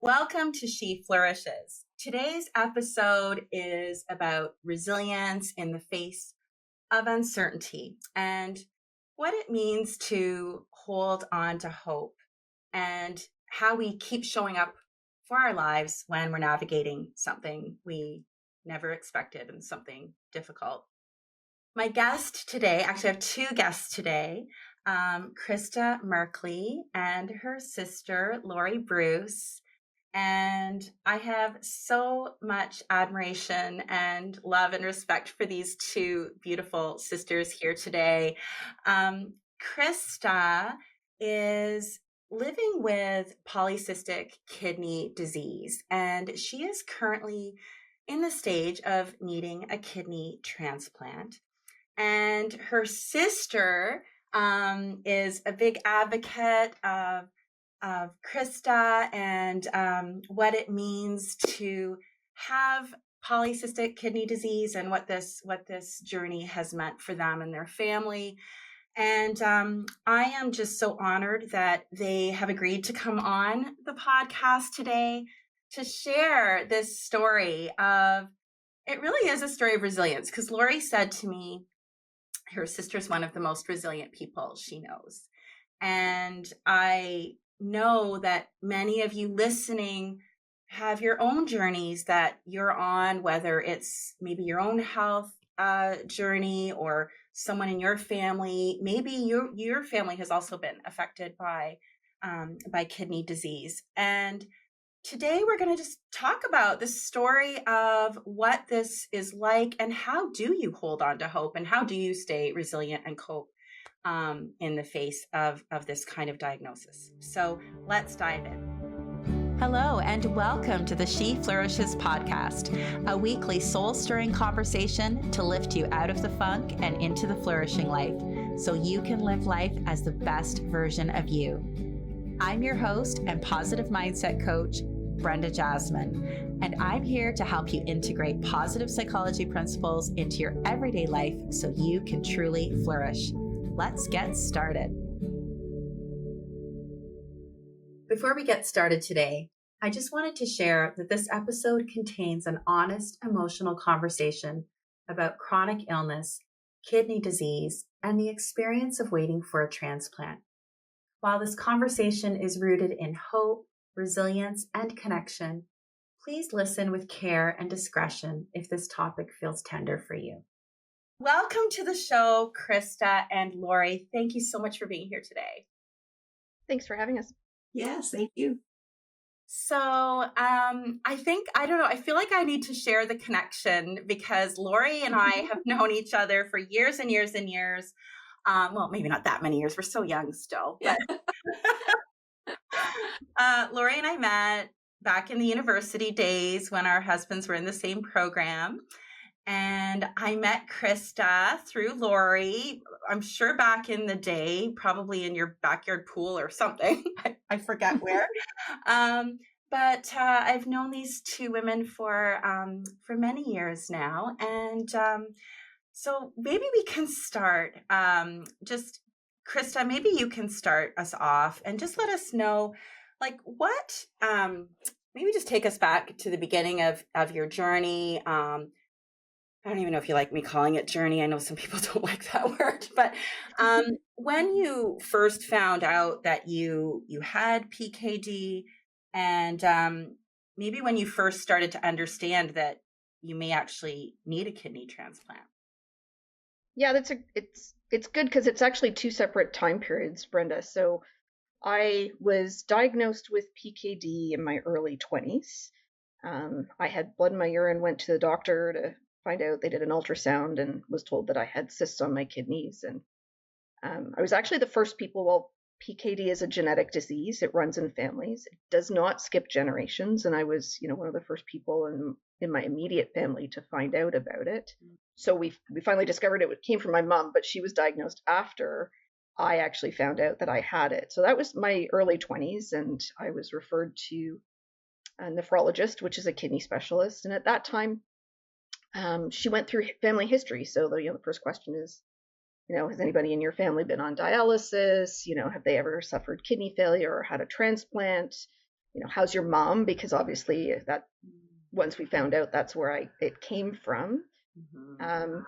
Welcome to She Flourishes. Today's episode is about resilience in the face of uncertainty and what it means to hold on to hope and how we keep showing up for our lives when we're navigating something we never expected and something difficult. My guest today, actually I have two guests today, Krista Merkley and her sister, Laurie Bruce. And I have so much admiration and love and respect for these two beautiful sisters here today. Krista is living with polycystic kidney disease, and she is currently in the stage of needing a kidney transplant. And her sister is a big advocate of Krista and what it means to have polycystic kidney disease and what this journey has meant for them and their family. And I am just so honored that they have agreed to come on the podcast today to share this story of, it really is a story of resilience, because Laurie said to me, her sister's one of the most resilient people she knows. And I know that many of you listening have your own journeys that you're on, whether it's maybe your own health journey or someone in your family. Maybe your family has also been affected by kidney disease. And today we're going to just talk about the story of what this is like and how do you hold on to hope and how do you stay resilient and cope in the face of this kind of diagnosis. So let's dive in. Hello, and welcome to the She Flourishes podcast, a weekly soul-stirring conversation to lift you out of the funk and into the flourishing life so you can live life as the best version of you. I'm your host and positive mindset coach, Brenda Jasmine, and I'm here to help you integrate positive psychology principles into your everyday life so you can truly flourish. Let's get started. Before we get started today, I just wanted to share that this episode contains an honest, emotional conversation about chronic illness, kidney disease, and the experience of waiting for a transplant. While this conversation is rooted in hope, resilience, and connection, please listen with care and discretion if this topic feels tender for you. Welcome to the show, Krista and Laurie. Thank you so much for being here today. Thanks for having us. Yes, thank you. So I feel like I need to share the connection because Laurie and I have known each other for years and years and years. Well, maybe not that many years. We're so young still. But Laurie and I met back in the university days when our husbands were in the same program. And I met Krista through Laurie, I'm sure back in the day, probably in your backyard pool or something. I forget where. But I've known these two women for many years now. And so maybe we can start. Just Krista, maybe you can start us off and just let us know, like, what, maybe just take us back to the beginning of your journey. I don't even know if you like me calling it journey. I know some people don't like that word, but when you first found out that you had PKD and maybe when you first started to understand that you may actually need a kidney transplant. Yeah, it's good because it's actually two separate time periods, Brenda. So I was diagnosed with PKD in my early 20s. I had blood in my urine, went to the doctor to find out. They did an ultrasound and was told that I had cysts on my kidneys. And I was actually the first people, well, PKD is a genetic disease. It runs in families. It does not skip generations. And I was, one of the first people in my immediate family to find out about it. So we finally discovered it came from my mom, but she was diagnosed after I actually found out that I had it. So that was my early 20s. And I was referred to a nephrologist, which is a kidney specialist. And at that time, she went through family history. So the first question is, has anybody in your family been on dialysis? Have they ever suffered kidney failure or had a transplant? how's your mom? Because obviously that once we found out that's where it came from. Mm-hmm.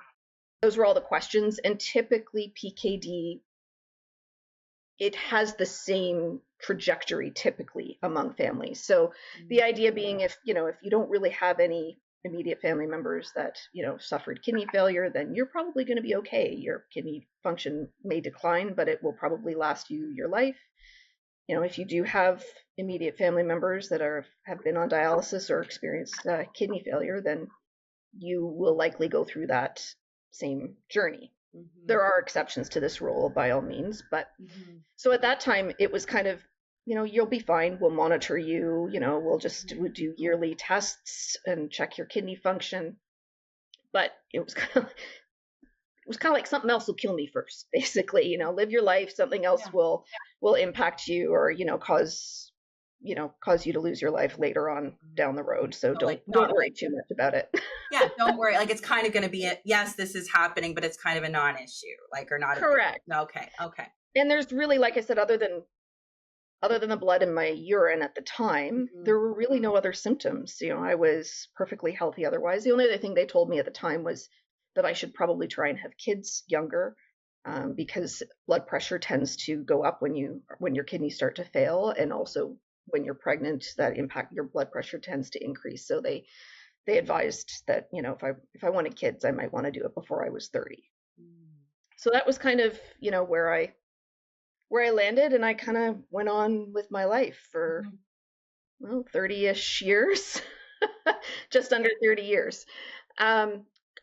Those were all the questions. And typically PKD, it has the same trajectory typically among families. So the idea being if you don't really have any immediate family members that, suffered kidney failure, then you're probably going to be okay. Your kidney function may decline, but it will probably last you your life. If you do have immediate family members that have been on dialysis or experienced kidney failure, then you will likely go through that same journey. Mm-hmm. There are exceptions to this rule by all means, but so at that time it was kind of, you'll be fine. We'll monitor you, we'll do yearly tests and check your kidney function. But it was kind of like something else will kill me first, basically. Live your life, something else will impact you or, cause you to lose your life later on down the road. So don't worry too much about it. Yeah, don't worry. Like, it's kind of going to be yes, this is happening, but it's kind of a non-issue, like, or not. Correct. Okay. And there's really, like I said, other than the blood in my urine at the time, there were really no other symptoms. I was perfectly healthy otherwise. The only other thing they told me at the time was that I should probably try and have kids younger, because blood pressure tends to go up when your kidneys start to fail, and also when you're pregnant, that impact your blood pressure tends to increase. So they advised that, if I wanted kids, I might want to do it before I was 30. So that was kind of, where I landed, and I kind of went on with my life for 30-ish years, just under 30 years.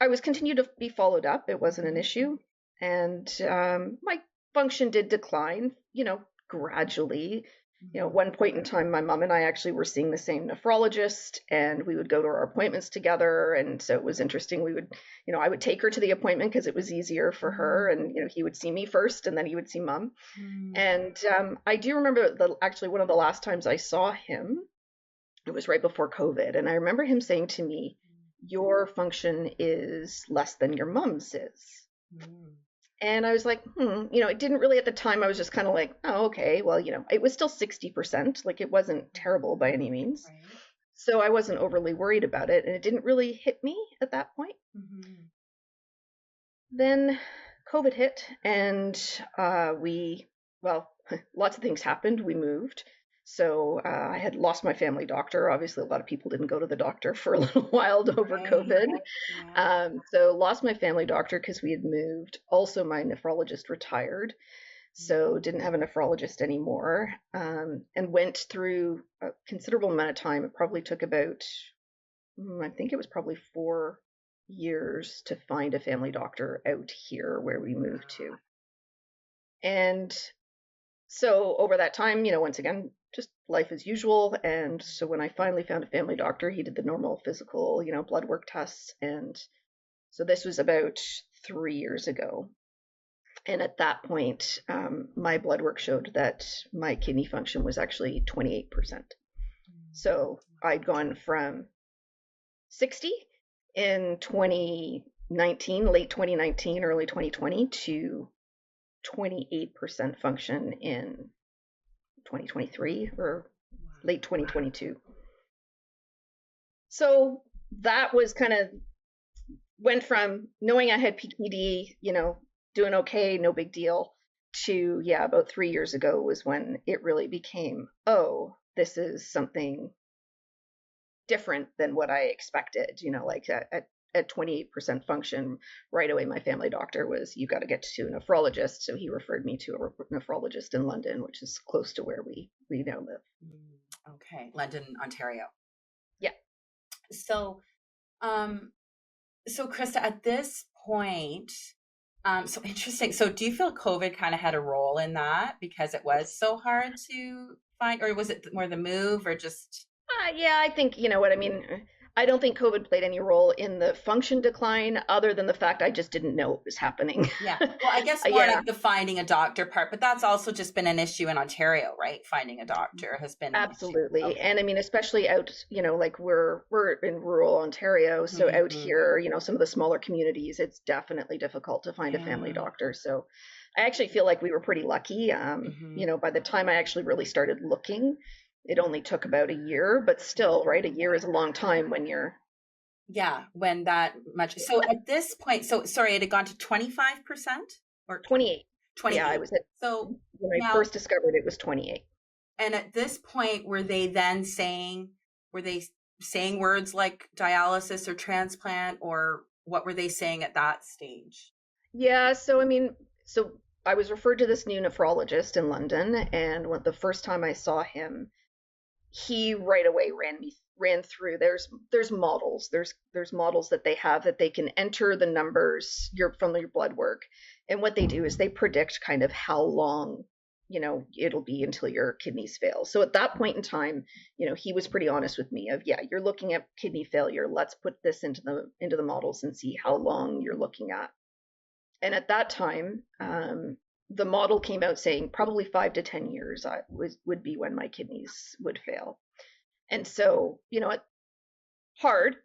I was continued to be followed up. It wasn't an issue, and my function did decline, gradually. At one point in time, my mom and I actually were seeing the same nephrologist, and we would go to our appointments together. And so it was interesting. We would, I would take her to the appointment because it was easier for her, and he would see me first, and then he would see mom. And I do remember actually one of the last times I saw him, it was right before COVID, and I remember him saying to me, "Your function is less than your mom's is." And I was like, it didn't really at the time. I was just kind of like, oh, okay, well, it was still 60%. Like, it wasn't terrible by any means. Right. So I wasn't overly worried about it. And it didn't really hit me at that point. Then COVID hit, and lots of things happened. We moved. So I had lost my family doctor. Obviously, a lot of people didn't go to the doctor for a little while over COVID. Yeah. So lost my family doctor because we had moved. Also, my nephrologist retired, so didn't have a nephrologist anymore, and went through a considerable amount of time. It probably took about, I think it was probably 4 years to find a family doctor out here where we moved to. And so over that time, once again, just life as usual. And so when I finally found a family doctor, he did the normal physical, blood work tests. And so this was about 3 years ago. And at that point, my blood work showed that my kidney function was actually 28%. So I'd gone from 60 in 2019, late 2019, early 2020, to 28% function in 2023 or late 2022. So that was kind of went from knowing I had PKD, doing okay, no big deal, to about 3 years ago was when it really became, oh, this is something different than what I expected. Like at 28% function, right away my family doctor was, you got to get to a nephrologist. So he referred me to a nephrologist in London, which is close to where we now live. Okay, London, Ontario. Yeah. So, so Krista, at this point, so interesting. So do you feel COVID kind of had a role in that because it was so hard to find, or was it more the move, or just? Yeah, I think, what I mean. I don't think COVID played any role in the function decline other than the fact I just didn't know it was happening. Yeah. Well, I guess more like the finding a doctor part, but that's also just been an issue in Ontario, right? Finding a doctor has been absolutely. Okay. And I mean, especially out, like we're in rural Ontario. So out here, some of the smaller communities, it's definitely difficult to find a family doctor. So I actually feel like we were pretty lucky. By the time I actually really started looking, it only took about a year, but still, right? A year is a long time when you're. Yeah, when that much. So at this point, so sorry, it had gone to 25% or 28. Yeah, I 28. was at, So when I now, first discovered it was 28. and at this point, were they saying words like dialysis or transplant, or what were they saying at that stage? Yeah, so I mean, so I was referred to this new nephrologist in London, and when the first time I saw him, he right away ran through. There's models. There's models that they have that they can enter the numbers from your blood work, and what they do is they predict kind of how long it'll be until your kidneys fail. So at that point in time, he was pretty honest with me of, yeah, you're looking at kidney failure. Let's put this into the models and see how long you're looking at. And at that time, the model came out saying probably 5 to 10 years would be when my kidneys would fail. And so, hard,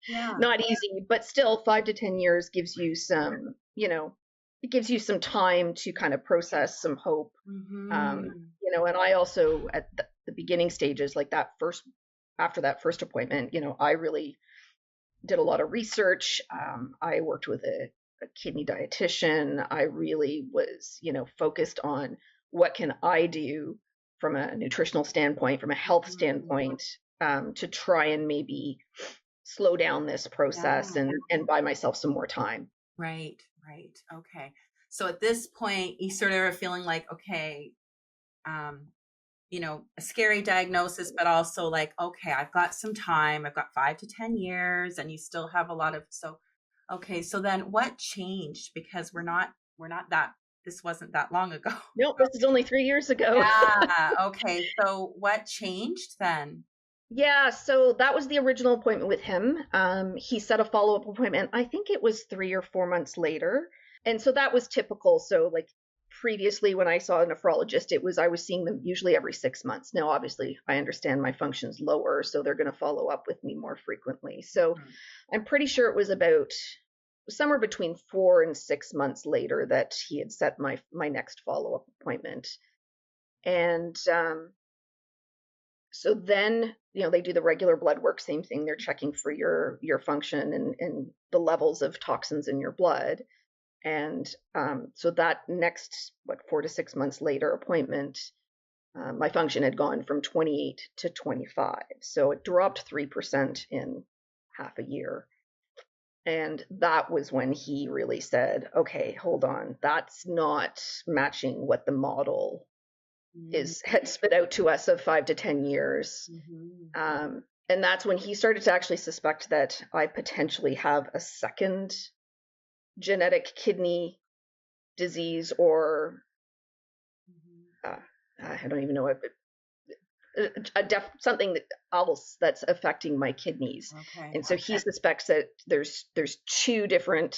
Yeah. not easy, but still 5 to 10 years gives you some, it gives you some time to kind of process some hope. And I also at the beginning stages, like after that first appointment, I really did a lot of research. I worked with a kidney dietitian. I really was, focused on what can I do from a nutritional standpoint, from a health standpoint, to try and maybe slow down this process and buy myself some more time. Right. Okay. So at this point, you sort of are feeling like, okay, a scary diagnosis, but also like, okay, I've got some time. I've got 5 to 10 years, and you still have a lot of, okay. So then what changed? Because this wasn't that long ago. No, this is only 3 years ago. Yeah. Okay. So what changed then? Yeah, so that was the original appointment with him. He set a follow-up appointment. I think it was 3 or 4 months later. And so that was typical. So like previously when I saw a nephrologist, I was seeing them usually every 6 months. Now, obviously, I understand my function's lower, so they're going to follow up with me more frequently. So I'm pretty sure it was about somewhere between 4 and 6 months later that he had set my next follow-up appointment. And so then, they do the regular blood work, same thing. They're checking for your function and the levels of toxins in your blood. And so that next, 4 to 6 months later appointment, my function had gone from 28 to 25. So it dropped 3% in half a year. And that was when he really said, okay, hold on, that's not matching what the model had spit out to us of 5 to 10 years. And that's when he started to actually suspect that I potentially have a second genetic kidney disease, or I don't even know what, something else that's affecting my kidneys. Okay. And so he suspects that there's 2 different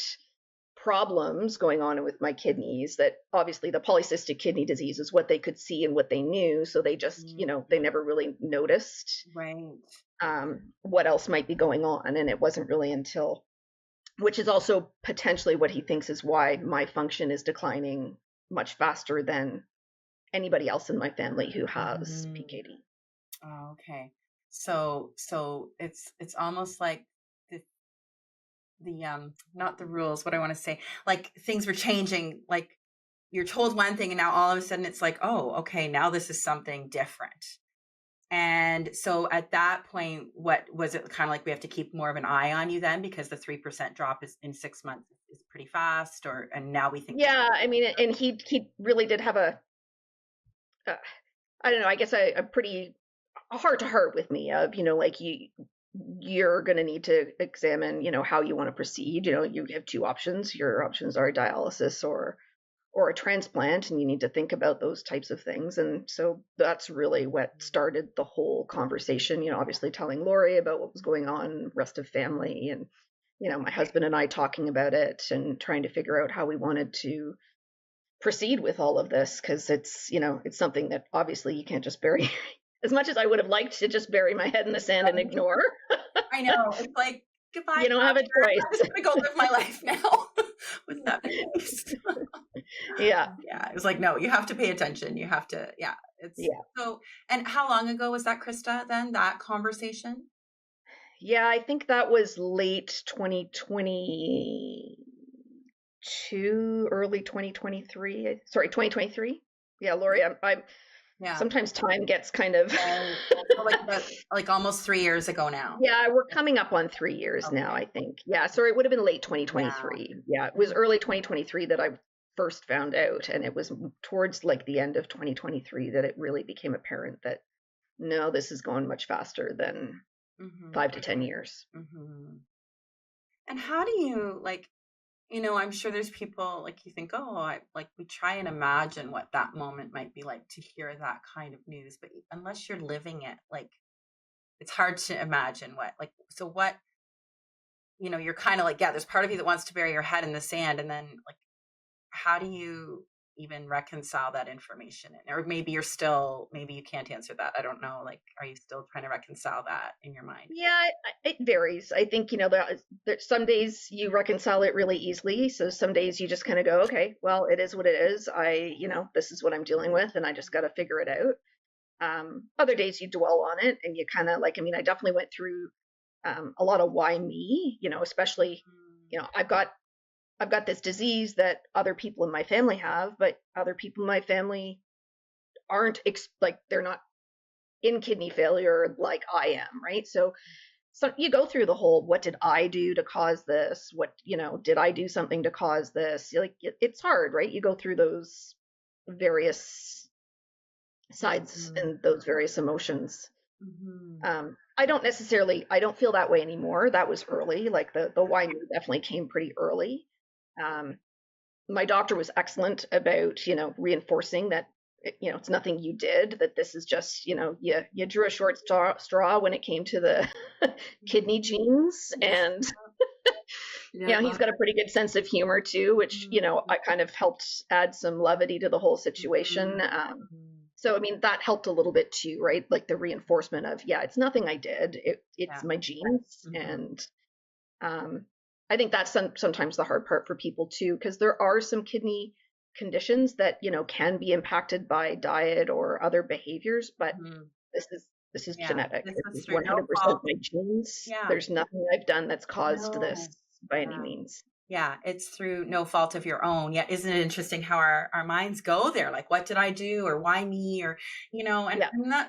problems going on with my kidneys, that obviously the polycystic kidney disease is what they could see and what they knew. So they just, they never really noticed what else might be going on. And it wasn't really until, which is also potentially what he thinks is why my function is declining much faster than anybody else in my family who has PKD. Oh, okay. So it's almost like the not the rules, what I want to say, like things were changing, like you're told one thing and now all of a sudden it's like, oh, okay, now this is something different. And so at that point, what was it, kind of like we have to keep more of an eye on you then, because the 3% drop is in 6 months is pretty fast, and now we think. Yeah, I mean, and he really did have a, I don't know, I guess a pretty heart to heart with me of, like you're going to need to examine, how you want to proceed. You have 2 options. Your options are dialysis or a transplant, and you need to think about those types of things. And so that's really what started the whole conversation, obviously telling Laurie about what was going on, rest of family, and, my husband and I talking about it and trying to figure out how we wanted to proceed with all of this. Cause it's, it's something that obviously you can't just bury as much as I would have liked to just bury my head in the sand and ignore. I know. It's like, goodbye. You don't have a choice. I'm just going to go live my life now. Wouldn't that be nice? Yeah. Yeah. It was like, no, you have to pay attention. You have to, yeah. It's Yeah. so, and how long ago was that, Krista, then, that conversation? Yeah, I think that was late 2022, early 2023. Sorry, 2023. Yeah, Laurie, I'm Yeah. sometimes time gets kind of Right. So like almost 3 years ago now. Yeah, we're coming up on 3 years now, Okay. I think. Yeah, sorry, it would have been late Yeah. 2023. Yeah, it was early 2023 that I first found out, and it was towards like the end of 2023 that it really became apparent that no, this is going much faster than Mm-hmm. 5 to 10 years. Mm-hmm. And how do you like, I'm sure there's people like you think, oh, we try and imagine what that moment might be like to hear that kind of news, but unless you're living it, like it's hard to imagine so what, you're kind of like, yeah, there's part of you that wants to bury your head in the sand. And then like, how do you even reconcile that information? Or maybe maybe you can't answer that. I don't know. Like, are you still trying to reconcile that in your mind? Yeah, it varies. I think, there's some days you reconcile it really easily. So some days you just kind of go, okay, well, it is what it is. This is what I'm dealing with, and I just got to figure it out. Other days you dwell on it and you kind of like, I definitely went through a lot of why me, especially, I've got this disease that other people in my family have, but other people in my family aren't like they're not in kidney failure like I am, right? So you go through the whole, what did I do to cause this? What, did I do something to cause this? Like it's hard, right? You go through those various sides and those various emotions. Mm-hmm. I don't feel that way anymore. That was early. Like the why me definitely came pretty early. My doctor was excellent about, reinforcing that, it's nothing you did, that this is just, you drew a short straw when it came to the kidney genes. And, he's got a pretty good sense of humor too, which, I kind of helped add some levity to the whole situation. So, that helped a little bit too, right? Like the reinforcement of, yeah, it's nothing I did. It's my genes. And I think that's sometimes the hard part for people too, because there are some kidney conditions that, can be impacted by diet or other behaviors, but this is genetic. This is 100% my genes. Yeah. There's nothing I've done that's caused this by any means. Yeah, it's through no fault of your own. Yeah, isn't it interesting how our minds go there? Like, what did I do, or why me, or and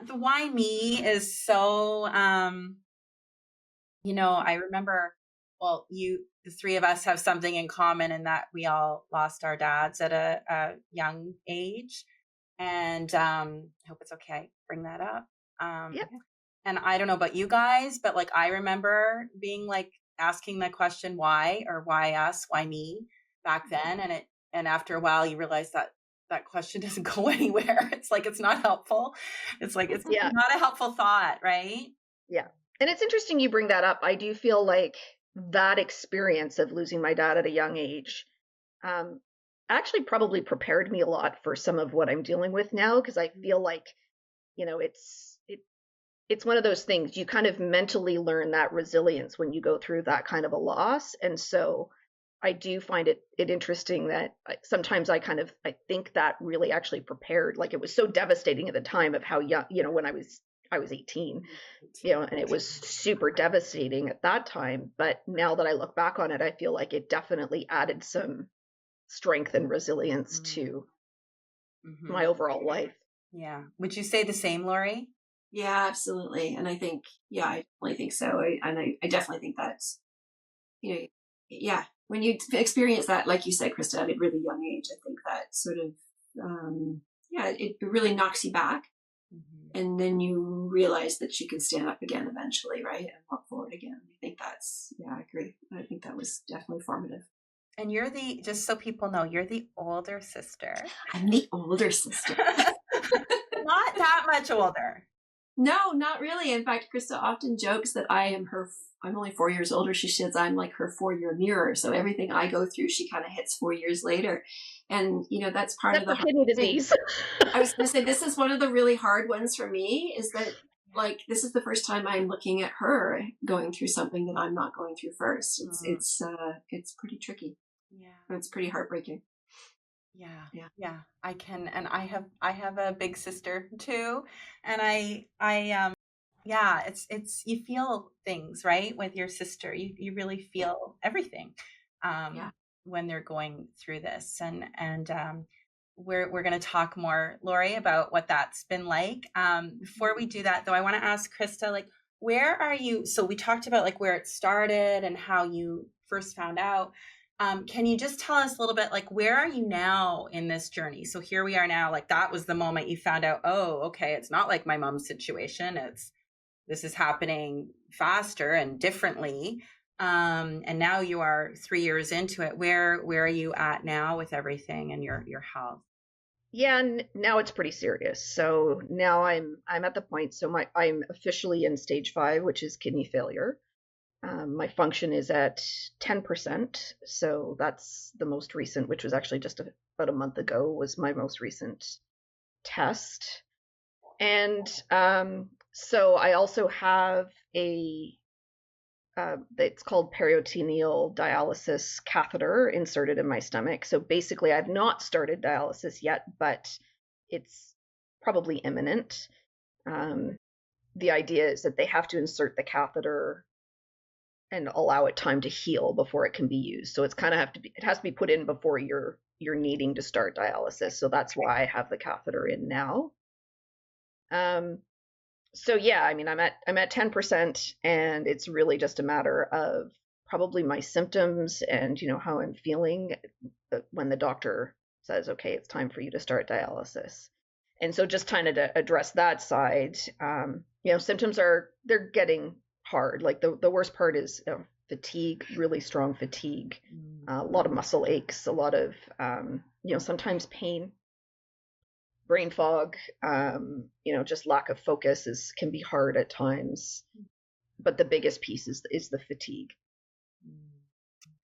the why me is so. I remember. Well, the three of us have something in common in that we all lost our dads at a young age, and I hope it's okay. Bring that up. And I don't know about you guys, but like I remember being like asking that question, why, or why us, why me, back then, and after a while you realize that question doesn't go anywhere. It's like it's not helpful. It's like it's not a helpful thought, right? Yeah. And it's interesting you bring that up. I do feel like that experience of losing my dad at a young age actually probably prepared me a lot for some of what I'm dealing with now, because I feel like, it's one of those things you kind of mentally learn that resilience when you go through that kind of a loss. And so I do find it interesting that sometimes I think that really actually prepared, like it was so devastating at the time of how young, when I was 18, and it was super devastating at that time. But now that I look back on it, I feel like it definitely added some strength and resilience to my overall life. Yeah. Would you say the same, Laurie? Yeah, absolutely. And I think, I definitely think so. I definitely think that's, when you experience that, like you said, Krista, at a really young age, I think that sort of, it really knocks you back. And then you realize that you can stand up again eventually, right? And walk forward again. I think that's, I agree. I think that was definitely formative. And you're just so people know, you're the older sister. I'm the older sister. Not that much older. No, not really. In fact, Krista often jokes that I'm only 4 years older. She says I'm like her 4-year mirror. So everything I go through, she kind of hits 4 years later. And, that's part of the kidney disease. I was going to say, this is one of the really hard ones for me, is that like, this is the first time I'm looking at her going through something that I'm not going through first. It's pretty tricky. Yeah. It's pretty heartbreaking. Yeah, I can. And I have a big sister too. And yeah, you feel things, right? With your sister, you really feel everything, Yeah. when they're going through this. And we're going to talk more, Laurie, about what that's been like. Before we do that though, I want to ask Krista, like, where are you? So we talked about like where it started and how you first found out. Can you just tell us a little bit, like, where are you now in this journey? So here we are now, like that was the moment you found out, oh, okay, it's not like my mom's situation. This is happening faster and differently. And now you are 3 years into it. Where are you at now with everything and your health? Yeah, now it's pretty serious. So now I'm at the point. So I'm officially in stage 5, which is kidney failure. My function is at 10%. So that's the most recent, which was actually just about a month ago, was my most recent test. And so I also have it's called peritoneal dialysis catheter inserted in my stomach. So basically, I've not started dialysis yet, but it's probably imminent. The idea is that they have to insert the catheter and allow it time to heal before it can be used. So it's kind of it has to be put in before you're needing to start dialysis. So that's why I have the catheter in now. So yeah, I mean, I'm at 10%, and it's really just a matter of probably my symptoms and how I'm feeling when the doctor says, okay, it's time for you to start dialysis. And so just kind of to address that side, symptoms they're getting hard. Like the worst part is fatigue, really strong fatigue, a lot of muscle aches, a lot of sometimes pain, brain fog, just lack of focus can be hard at times. But the biggest piece is the fatigue.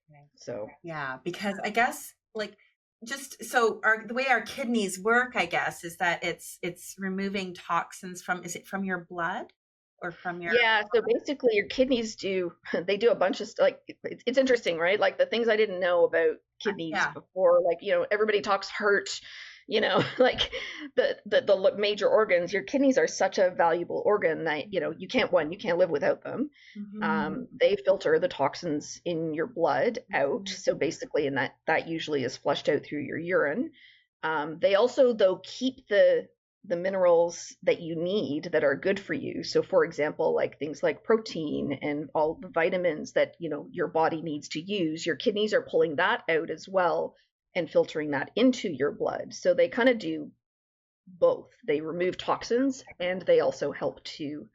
Okay. So yeah, because I guess like just so the way our kidneys work, I guess, is that it's removing toxins is it from your blood or from your? Yeah, so basically your kidneys do a bunch of like it's interesting, right? Like the things I didn't know about kidneys before, like everybody talks heart, like the major organs. Your kidneys are such a valuable organ that you can't live without them. They filter the toxins in your blood out, so basically, and that usually is flushed out through your urine. They also though keep the minerals that you need that are good for you. So for example, like things like protein and all the vitamins that your body needs to use, your kidneys are pulling that out as well and filtering that into your blood. So they kind of do both. They remove toxins and they also help to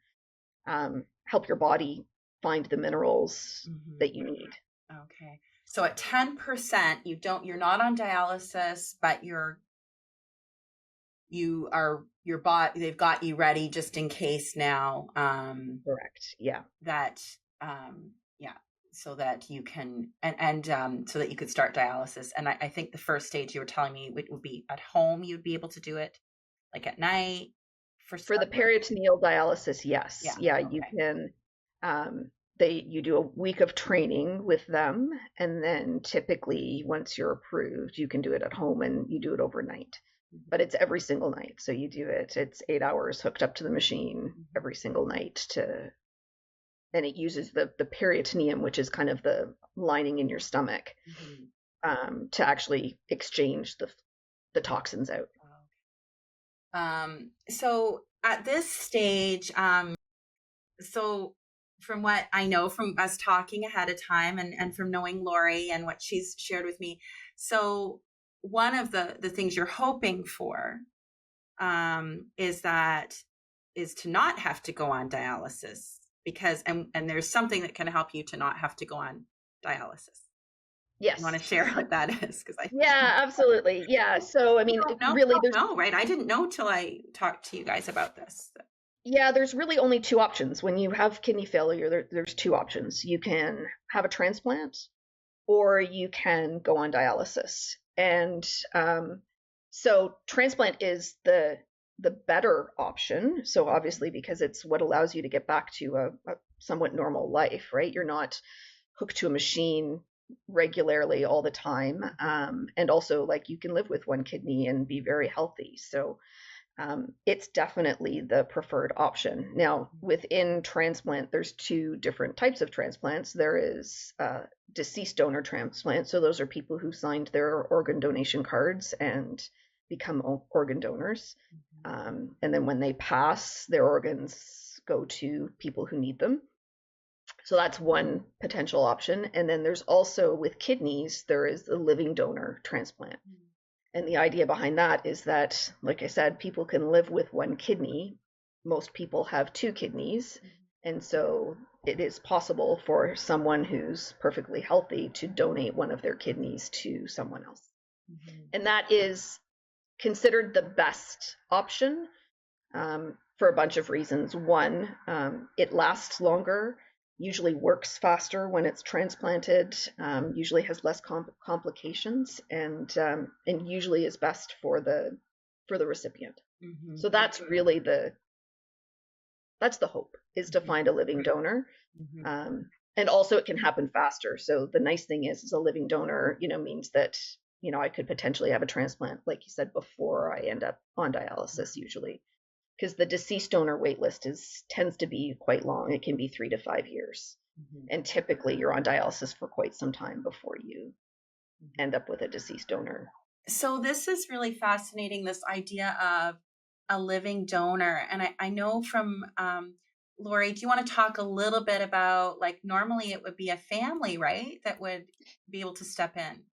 help your body find the minerals that you need. Okay. So at 10%, you're not on dialysis, but your body, they've got you ready just in case now. Correct. Yeah. That, so that you can, and so that you could start dialysis. And I think the first stage you were telling me it would be at home. You'd be able to do it like at night for the peritoneal dialysis. Yes. Yeah. Okay. You can, you do a week of training with them. And then typically once you're approved, you can do it at home and you do it overnight. But it's every single night. So you do it, it's 8 hours hooked up to the machine every single night and it uses the peritoneum, which is kind of the lining in your stomach, to actually exchange the toxins out. So at this stage, so from what I know from us talking ahead of time and from knowing Laurie and what she's shared with me, so one of the things you're hoping for is to not have to go on dialysis, because and there's something that can help you to not have to go on dialysis. Yes. You want to share what that is? Yeah, absolutely. Yeah. So I mean, really, there's right. I didn't know till I talked to you guys about this. Yeah, there's really only 2 options when you have kidney failure. There's 2 options. You can have a transplant, or you can go on dialysis. And so transplant is the better option. So obviously, because it's what allows you to get back to a somewhat normal life, right? You're not hooked to a machine regularly all the time. And also, like, you can live with one kidney and be very healthy. So it's definitely the preferred option. Now, within transplant, there's two different types of transplants. There is deceased donor transplant. So those are people who signed their organ donation cards and become organ donors. And then when they pass, their organs go to people who need them. So that's one potential option. And then there's also, with kidneys, there is the living donor transplant. And the idea behind that is that, like I said, people can live with one kidney. Most people have two kidneys. And so it is possible for someone who's perfectly healthy to donate one of their kidneys to someone else. And that is considered the best option for a bunch of reasons. One, it lasts longer, usually works faster when it's transplanted, usually has less complications, and usually is best for the recipient. So that's really that's the hope, is to find a living donor. And also it can happen faster. So the nice thing is a living donor, means that, I could potentially have a transplant, like you said, before I end up on dialysis usually. Because the deceased donor wait list tends to be quite long. It can be 3 to 5 years. And typically you're on dialysis for quite some time before you end up with a deceased donor. So this is really fascinating, this idea of a living donor. And I know from Laurie, do you want to talk a little bit about, like, normally it would be a family, right, that would be able to step in?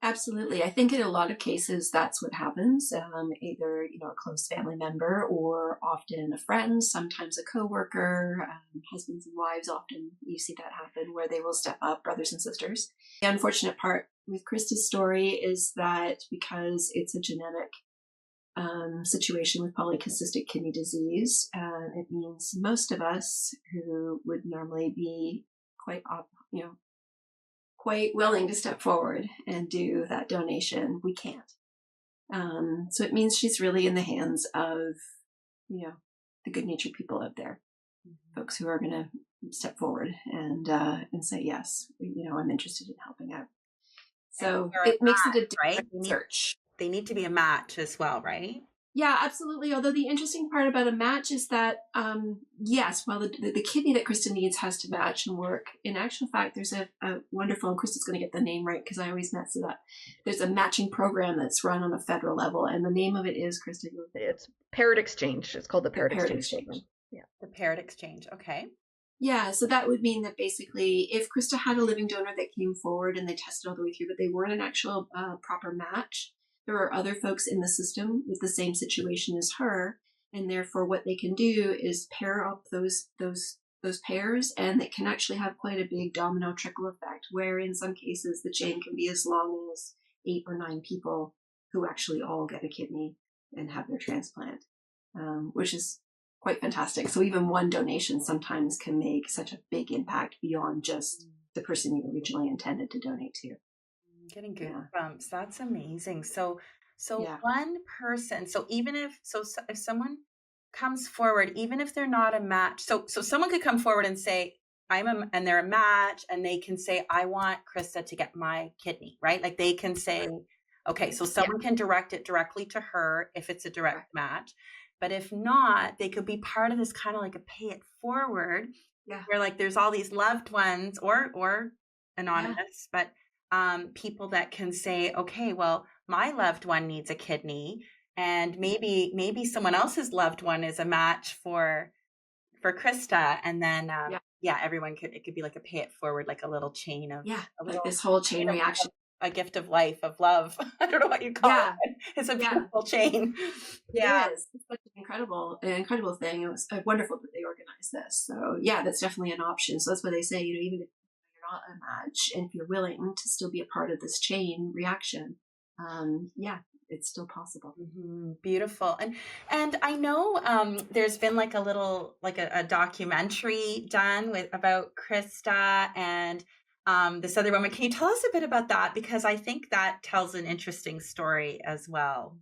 Absolutely. I think in a lot of cases, that's what happens. Either, a close family member, or often a friend, sometimes a coworker, husbands and wives. Often you see that happen where they will step up, brothers and sisters. The unfortunate part with Krista's story is that because it's a genetic situation with polycystic kidney disease, it means most of us who would normally be quite willing to step forward and do that donation, we can't. So it means she's really in the hands of, the good-natured people out there, folks who are going to step forward and say, yes, I'm interested in helping out. So it makes it a different search. They need to be a match as well, right? Yeah, absolutely. Although the interesting part about a match is that, yes, while the kidney that Krista needs has to match and work, in actual fact, there's a wonderful, and Krista's going to get the name right because I always mess it up. There's a matching program that's run on a federal level, and the name of it is, Krista? It's Paired Exchange. It's called the Paired Exchange program. Yeah, the Paired Exchange. Okay. Yeah, so that would mean that basically if Krista had a living donor that came forward and they tested all the way through, but they weren't an actual proper match, there are other folks in the system with the same situation as her, and therefore what they can do is pair up those pairs, and it can actually have quite a big domino trickle effect, where in some cases the chain can be as long as 8 or 9 people who actually all get a kidney and have their transplant, which is quite fantastic. So even one donation sometimes can make such a big impact beyond just the person you originally intended to donate to. Getting goosebumps. That's amazing. So one person, so if someone comes forward, even if they're not a match, so someone could come forward and say, and they're a match, and they can say, I want Krista to get my kidney, right? Like they can say, okay, so someone can direct it directly to her if it's a direct match. But if not, they could be part of this kind of like a pay it forward, where like there's all these loved ones or anonymous, but people that can say, okay, well, my loved one needs a kidney, and maybe someone else's loved one is a match for Krista, and then everyone it could be like a pay it forward, like a little chain of like this whole chain reaction. A gift of life, of love. I don't know what you call it. It's a beautiful chain. Yeah. It is. It's such an incredible thing. It was wonderful that they organized this. So that's definitely an option. So that's why they say, even if you're not a match, and if you're willing to still be a part of this chain reaction, it's still possible. Mm-hmm. Beautiful. And I know there's been like a documentary done about Krista and this other woman. Can you tell us a bit about that? Because I think that tells an interesting story as well.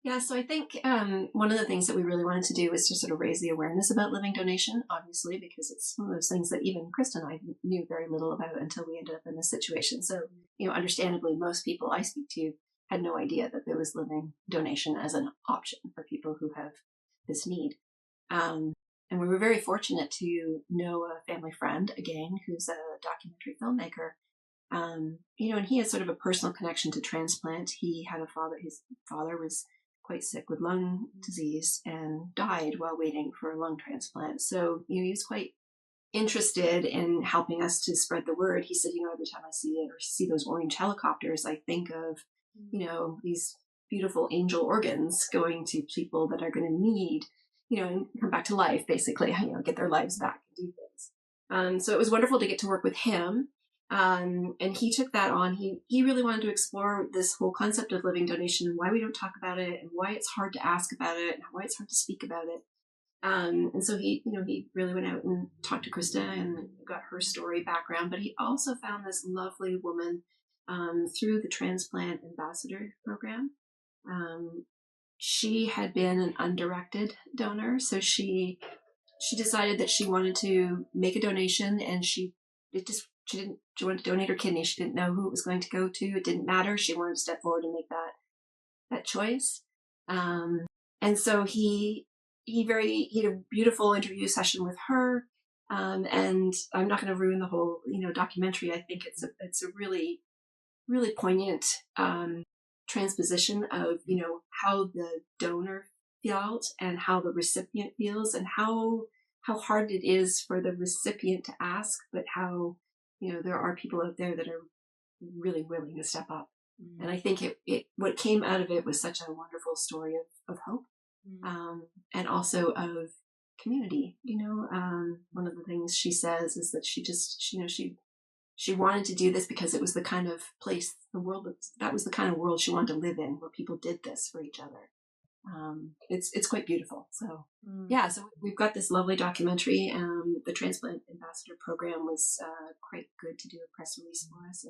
Yeah, so I think one of the things that we really wanted to do was to sort of raise the awareness about living donation, obviously, because it's one of those things that even Krista and I knew very little about until we ended up in this situation. So, understandably, most people I speak to had no idea that there was living donation as an option for people who have this need. And we were very fortunate to know a family friend, again, who's a documentary filmmaker. And he has sort of a personal connection to transplant. He had his father was quite sick with lung disease and died while waiting for a lung transplant. So, he was quite interested in helping us to spread the word. He said, every time I see it or see those orange helicopters, I think of, these beautiful angel organs going to people that are going to need, and come back to life, basically, get their lives back and do things. So it was wonderful to get to work with him. And he took that on. He really wanted to explore this whole concept of living donation and why we don't talk about it and why it's hard to ask about it and why it's hard to speak about it. And so he really went out and talked to Krista and got her story background, but he also found this lovely woman through the Transplant Ambassador program. She had been an undirected donor, so she decided that she wanted to make a donation, and she wanted to donate her kidney. She didn't know who it was going to go to. It didn't matter. She wanted to step forward and make that choice. And so he had a beautiful interview session with her. And I'm not going to ruin the whole, documentary. I think it's a really, really poignant, transposition of, how the donor felt and how the recipient feels and how hard it is for the recipient to ask, but how, there are people out there that are really willing to step up. Mm-hmm. And I think what came out of it was such a wonderful story of hope, and also of community. One of the things she says is that she wanted to do this because it was the kind of place, that was the kind of world she wanted to live in, where people did this for each other. It's quite beautiful. So so we've got this lovely documentary. The Transplant Ambassador program was quite good to do a press release for us,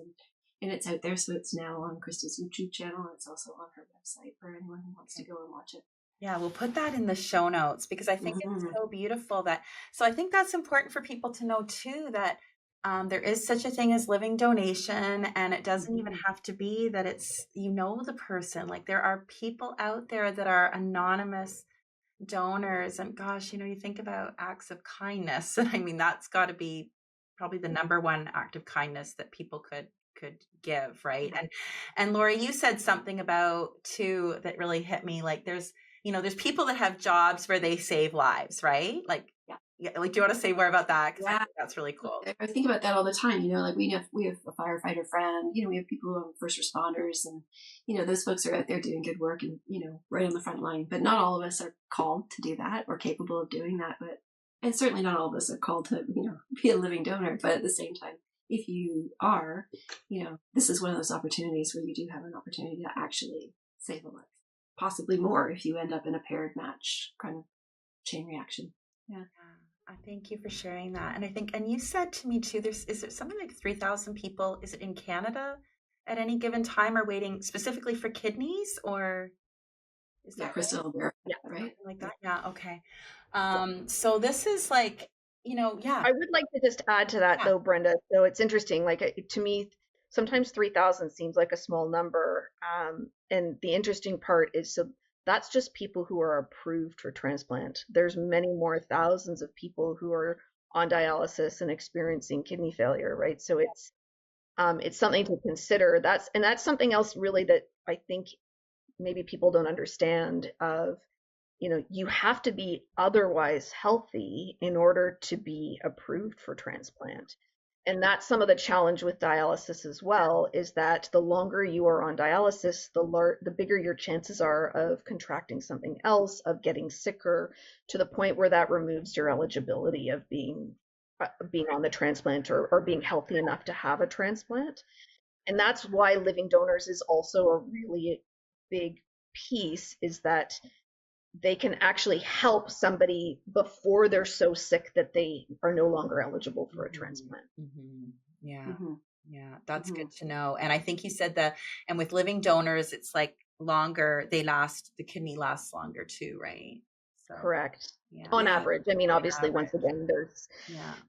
and it's out there. So it's now on Krista's YouTube channel. It's also on her website for anyone who wants to go and watch it. Yeah, we'll put that in the show notes because I think it's so beautiful so I think that's important for people to know too, that there is such a thing as living donation, and it doesn't even have to be that it's, the person. Like, there are people out there that are anonymous donors, and gosh, you think about acts of kindness. And I mean, that's got to be probably the number one act of kindness that people could give, right? And Laurie, you said something about too that really hit me. Like, there's people that have jobs where they save lives, right? Like, like, do you want to say more about that? Because I think that's really cool. I think about that all the time. Like, we have a firefighter friend. We have people who are first responders, and those folks are out there doing good work and right on the front line. But not all of us are called to do that or capable of doing that. And certainly not all of us are called to be a living donor. But at the same time, if you are, this is one of those opportunities where you do have an opportunity to actually save a life, possibly more if you end up in a paired match kind of chain reaction. Yeah. I thank you for sharing that. And I think, and you said to me too, is it something like 3,000 people, is it in Canada at any given time are waiting specifically for kidneys, or is that Krista, right? Like that? Yeah. Okay. So this is like, I would like to just add to that though, Brenda. So it's interesting. Like, to me, sometimes 3,000 seems like a small number. And the interesting part is, so that's just people who are approved for transplant. There's many more thousands of people who are on dialysis and experiencing kidney failure, right? So it's something to consider. That's something else really that I think maybe people don't understand of, you have to be otherwise healthy in order to be approved for transplant. And that's some of the challenge with dialysis as well, is that the longer you are on dialysis, the bigger your chances are of contracting something else, of getting sicker, to the point where that removes your eligibility of being on the transplant or being healthy enough to have a transplant. And that's why living donors is also a really big piece, is that they can actually help somebody before they're so sick that they are no longer eligible for a transplant. Yeah. Yeah, that's good to know. And I think you said that, and with living donors, it's like longer, the kidney lasts longer too, right? So Correct. yeah. On average. I mean, obviously, once again,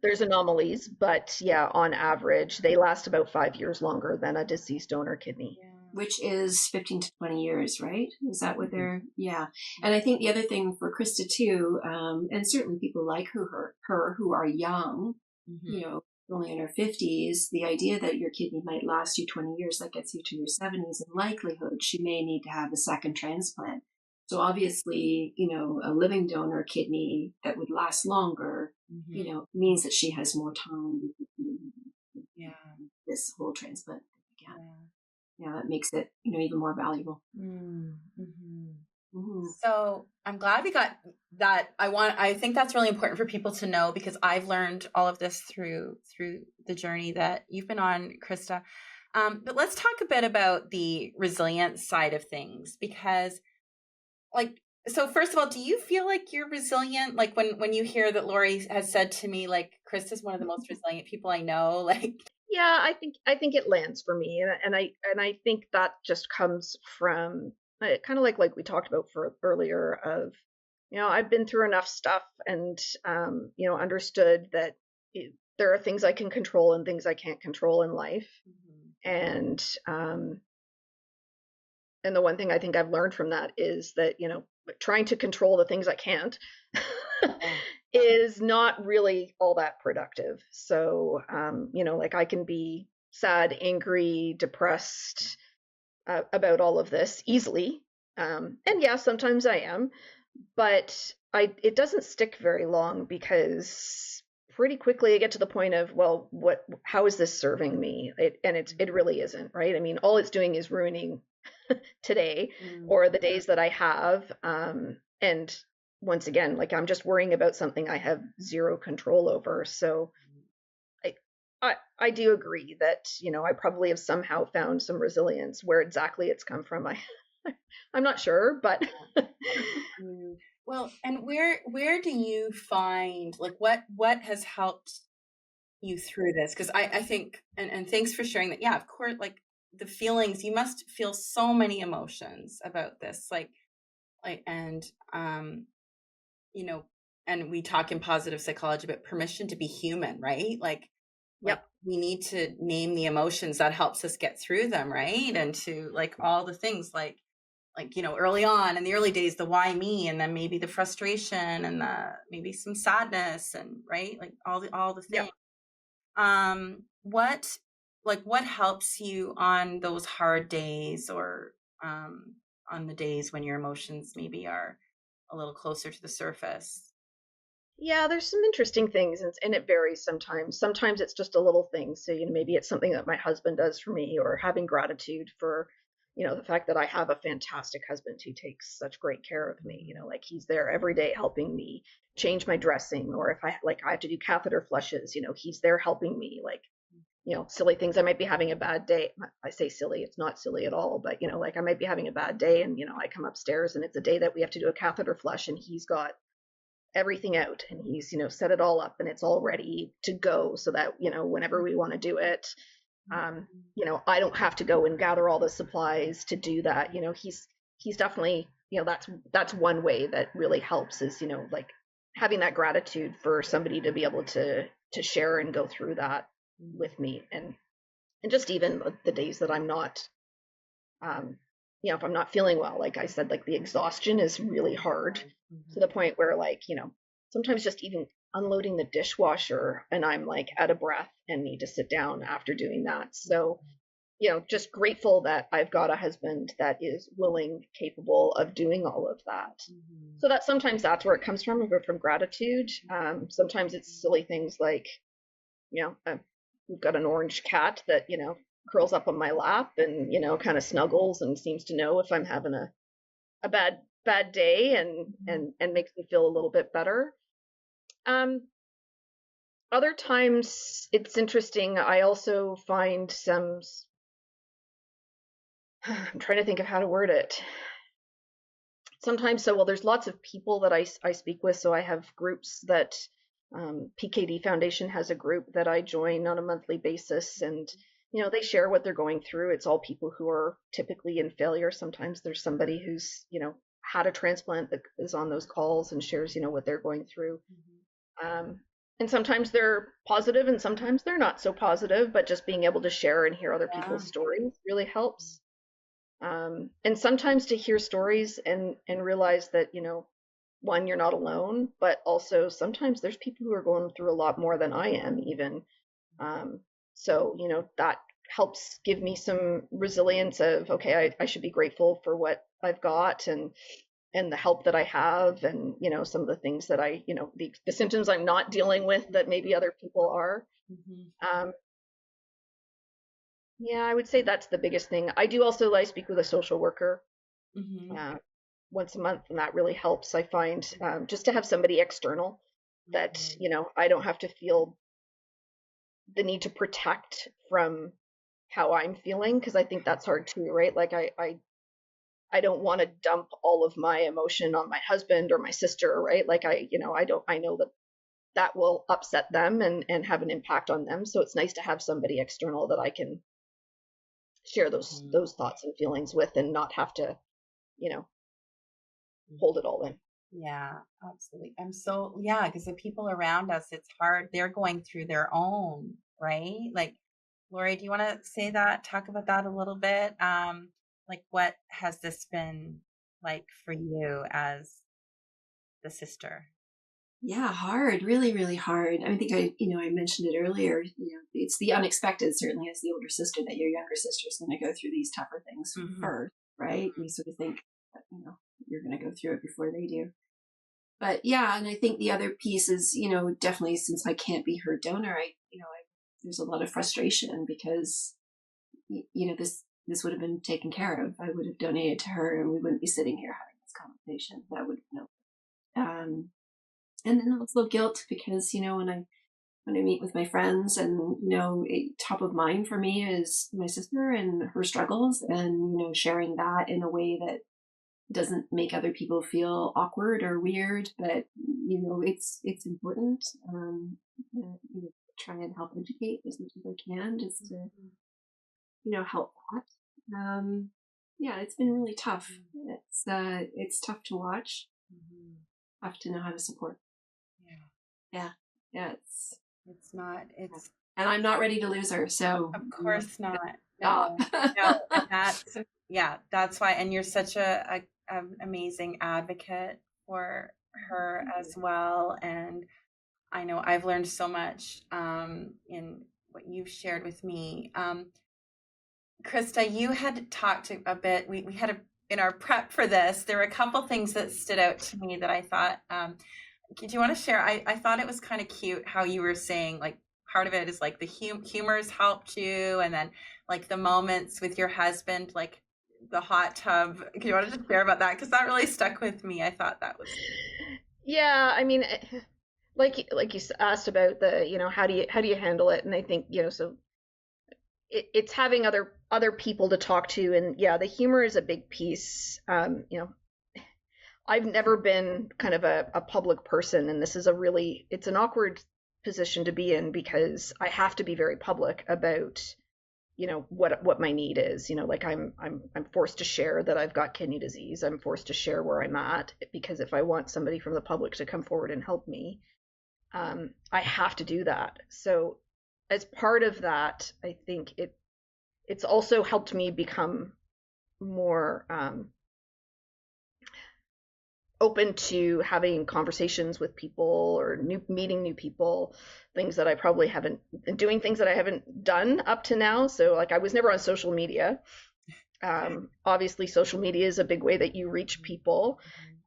there's anomalies, but yeah, on average, they last about 5 years longer than a deceased donor kidney. Yeah. Which is 15 to 20 years, right? Is that what they're, yeah. And I think the other thing for Krista too, and certainly people like her who are young, you know, only in her 50s, the idea that your kidney might last you 20 years, that gets you to your 70s, in likelihood, she may need to have a second transplant. So obviously, you know, a living donor kidney that would last longer, you know, means that she has more time. This whole transplant again. Yeah, that makes it, you know, even more valuable. So I'm glad we got that. I think that's really important for people to know, because I've learned all of this through the journey that you've been on, Krista. But let's talk a bit about the resilience side of things, because so first of all, do you feel like you're resilient? Like when you hear that Laurie has said to me, like, Krista's one of the most resilient people I know, like. Yeah, I think it lands for me, and I think that just comes from kind of like we talked about earlier of, you know, I've been through enough stuff and you know, understood that there are things I can control and things I can't control in life, and the one thing I think I've learned from that is that, you know, trying to control the things I can't is not really all that productive. So, you know, like I can be sad, angry, depressed about all of this easily. And yeah, sometimes I am, but it doesn't stick very long, because pretty quickly I get to the point of, well, how is this serving me? It really isn't, right? I mean, all it's doing is ruining today or the days that I have. And once again, like I'm just worrying about something I have zero control over. So I do agree that, you know, I probably have somehow found some resilience. Where exactly it's come from, I'm not sure, but well, and where do you find, like, what has helped you through this? Because I think, and thanks for sharing that. Yeah, of course, like the feelings, you must feel so many emotions about this, like and you know, and we talk in positive psychology about permission to be human, right? Like we need to name the emotions. That helps us get through them, right? And to, like, all the things, like, you know, early on in the early days, the why me, and then maybe the frustration and maybe some sadness, and right, like all the things. What helps you on those hard days, or on the days when your emotions maybe are a little closer to the surface? Yeah, there's some interesting things, and it varies sometimes. Sometimes it's just a little thing. So, you know, maybe it's something that my husband does for me, or having gratitude for, you know, the fact that I have a fantastic husband who takes such great care of me. You know, like he's there every day helping me change my dressing, or if I have to do catheter flushes, you know, he's there helping me. Like, you know, silly things. I might be having a bad day. I say silly, it's not silly at all, but, you know, like I might be having a bad day, and, you know, I come upstairs and it's a day that we have to do a catheter flush, and he's got everything out, and he's, you know, set it all up and it's all ready to go, so that, you know, whenever we want to do it, you know, I don't have to go and gather all the supplies to do that. You know, he's definitely, you know, that's one way that really helps, is, you know, like having that gratitude for somebody to be able to share and go through that with me. And just even the days that I'm not, you know, if I'm not feeling well, like I said, like the exhaustion is really hard, to the point where, like, you know, sometimes just even unloading the dishwasher and I'm like out of breath and need to sit down after doing that. So, you know, just grateful that I've got a husband that is willing, capable of doing all of that. So that sometimes that's where it comes from gratitude. Sometimes it's silly things like, you know, we've got an orange cat that, you know, curls up on my lap and, you know, kind of snuggles and seems to know if I'm having a bad day, and makes me feel a little bit better. Other times it's interesting. I also find some, I'm trying to think of how to word it. Sometimes, so, well, there's lots of people that I speak with. So I have groups that, PKD Foundation has a group that I join on a monthly basis, and, they share what they're going through. It's all people who are typically in failure. Sometimes there's somebody who's, had a transplant that is on those calls and shares, what they're going through. And sometimes they're positive and sometimes they're not so positive, but just being able to share and hear other people's stories really helps. And sometimes to hear stories and realize that, one, you're not alone, but also sometimes there's people who are going through a lot more than I am even. So, that helps give me some resilience of, okay, I should be grateful for what I've got and the help that I have and, some of the things that the symptoms I'm not dealing with that maybe other people are. Yeah, I would say that's the biggest thing. I do also speak with a social worker once a month, and that really helps. I find just to have somebody external that, I don't have to feel the need to protect from how I'm feeling, because I think that's hard too, right? Like I don't want to dump all of my emotion on my husband or my sister, right? Like I know that will upset them and have an impact on them. So it's nice to have somebody external that I can share those thoughts and feelings with and not have to, hold it all in. Yeah, absolutely. Because the people around us, it's hard. They're going through their own, right? Like, Laurie, do you want to talk about that a little bit? Like, what has this been like for you as the sister? Yeah, hard, really, really hard. I think I mentioned it earlier, it's the unexpected, certainly as the older sister, that your younger sister is going to go through these tougher things first, right? We sort of think that, you're going to go through it before they do. But yeah, and I think the other piece is, definitely since I can't be her donor, there's a lot of frustration because, this would have been taken care of. I would have donated to her and we wouldn't be sitting here having this conversation. That would and then also guilt because, when I meet with my friends and, top of mind for me is my sister and her struggles and, sharing that in a way that doesn't make other people feel awkward or weird, but, it's important. Try and help educate as much as I can just to, help that. Yeah, it's been really tough. It's tough to watch. Tough to know how to support. Yeah. It's not. And I'm not ready to lose her, so of course not. No. That's why. And you're such a amazing advocate for her as well. And I know I've learned so much in what you've shared with me. Krista, you had talked a bit. We had in our prep for this, there were a couple things that stood out to me that I thought. Do you want to share? I thought it was kind of cute how you were saying, like, part of it is like the humor's helped you, and then like the moments with your husband, like the hot tub. Do you want to just share about that? Because that really stuck with me. I thought that was. Yeah, I mean, like you asked about the, how do you handle it? And I think, so it's having other people to talk to, and yeah, the humor is a big piece. I've never been kind of a public person, and this is it's an awkward position to be in because I have to be very public about, what my need is. Like I'm forced to share that I've got kidney disease. I'm forced to share where I'm at because if I want somebody from the public to come forward and help me, I have to do that. So as part of that, I think it's also helped me become more open to having conversations with people or meeting new people, things that I probably haven't, doing things that I haven't done up to now. So like I was never on social media. Obviously social media is a big way that you reach people.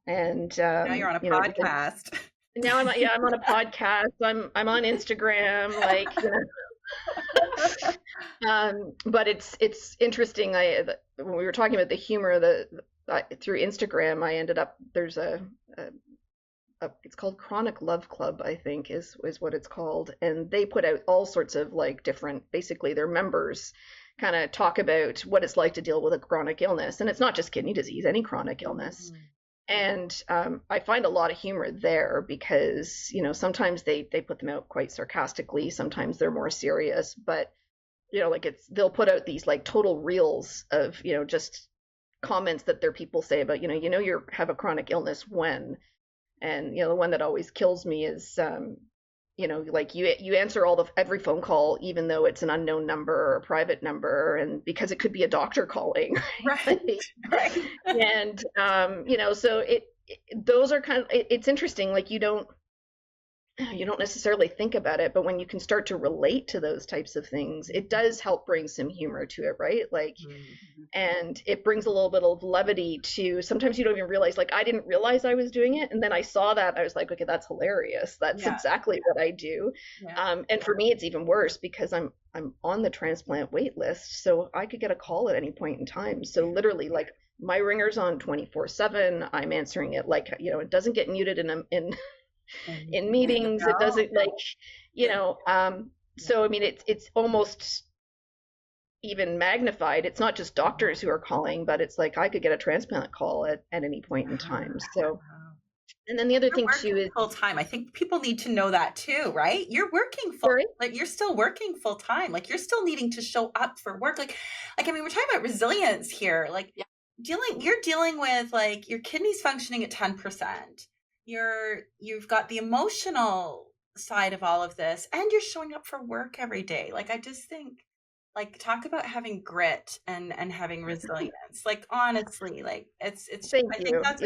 And now you're on a podcast. Now I'm on a podcast. I'm on Instagram, like, but it's interesting. When we were talking about the humor, through Instagram, I ended up, there's it's called Chronic Love Club, I think is what it's called. And they put out all sorts of like different, basically their members kind of talk about what it's like to deal with a chronic illness. And it's not just kidney disease, any chronic illness. And I find a lot of humor there because, sometimes they put them out quite sarcastically. Sometimes they're more serious, but like they'll put out these like total reels of, just comments that their people say about, you have a chronic illness when, and, the one that always kills me is, like you answer every phone call, even though it's an unknown number or a private number, and because it could be a doctor calling. Right. Right. And, so those are it's interesting. Like you don't necessarily think about it, but when you can start to relate to those types of things, it does help bring some humor to it, right? Like, and it brings a little bit of levity to, sometimes you don't even realize, like, I didn't realize I was doing it. And then I saw that, I was like, okay, that's hilarious. That's exactly what I do. And for me, it's even worse because I'm on the transplant wait list. So I could get a call at any point in time. So literally, like, my ringer's on 24/7. I'm answering it, like, it doesn't get muted in meetings. It doesn't, like, so I mean, it's almost even magnified. It's not just doctors who are calling, but it's like I could get a transplant call at any point in time. So, and then the other thing too is full time. I think people need to know that too, right? You're working like you're still working full time. Like you're still needing to show up for work. Like I mean, we're talking about resilience here. Like you're dealing with like your kidneys functioning at 10%. You've got the emotional side of all of this, and you're showing up for work every day. Like I just think, like, talk about having grit and having resilience. Like honestly, like it's Thank I think you. that's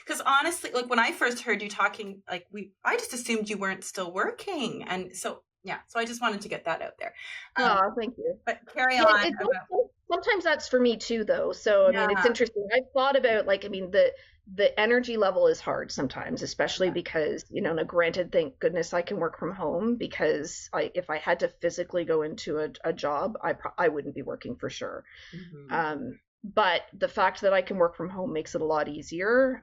because honestly, like when I first heard you talking, like I just assumed you weren't still working, and so so I just wanted to get that out there. Thank you. But carry on. Sometimes that's for me too, though. So I mean, it's interesting. I've thought about, like, I mean, the energy level is hard sometimes, especially because, now granted, thank goodness I can work from home, because if I had to physically go into a job, I wouldn't be working for sure. But the fact that I can work from home makes it a lot easier.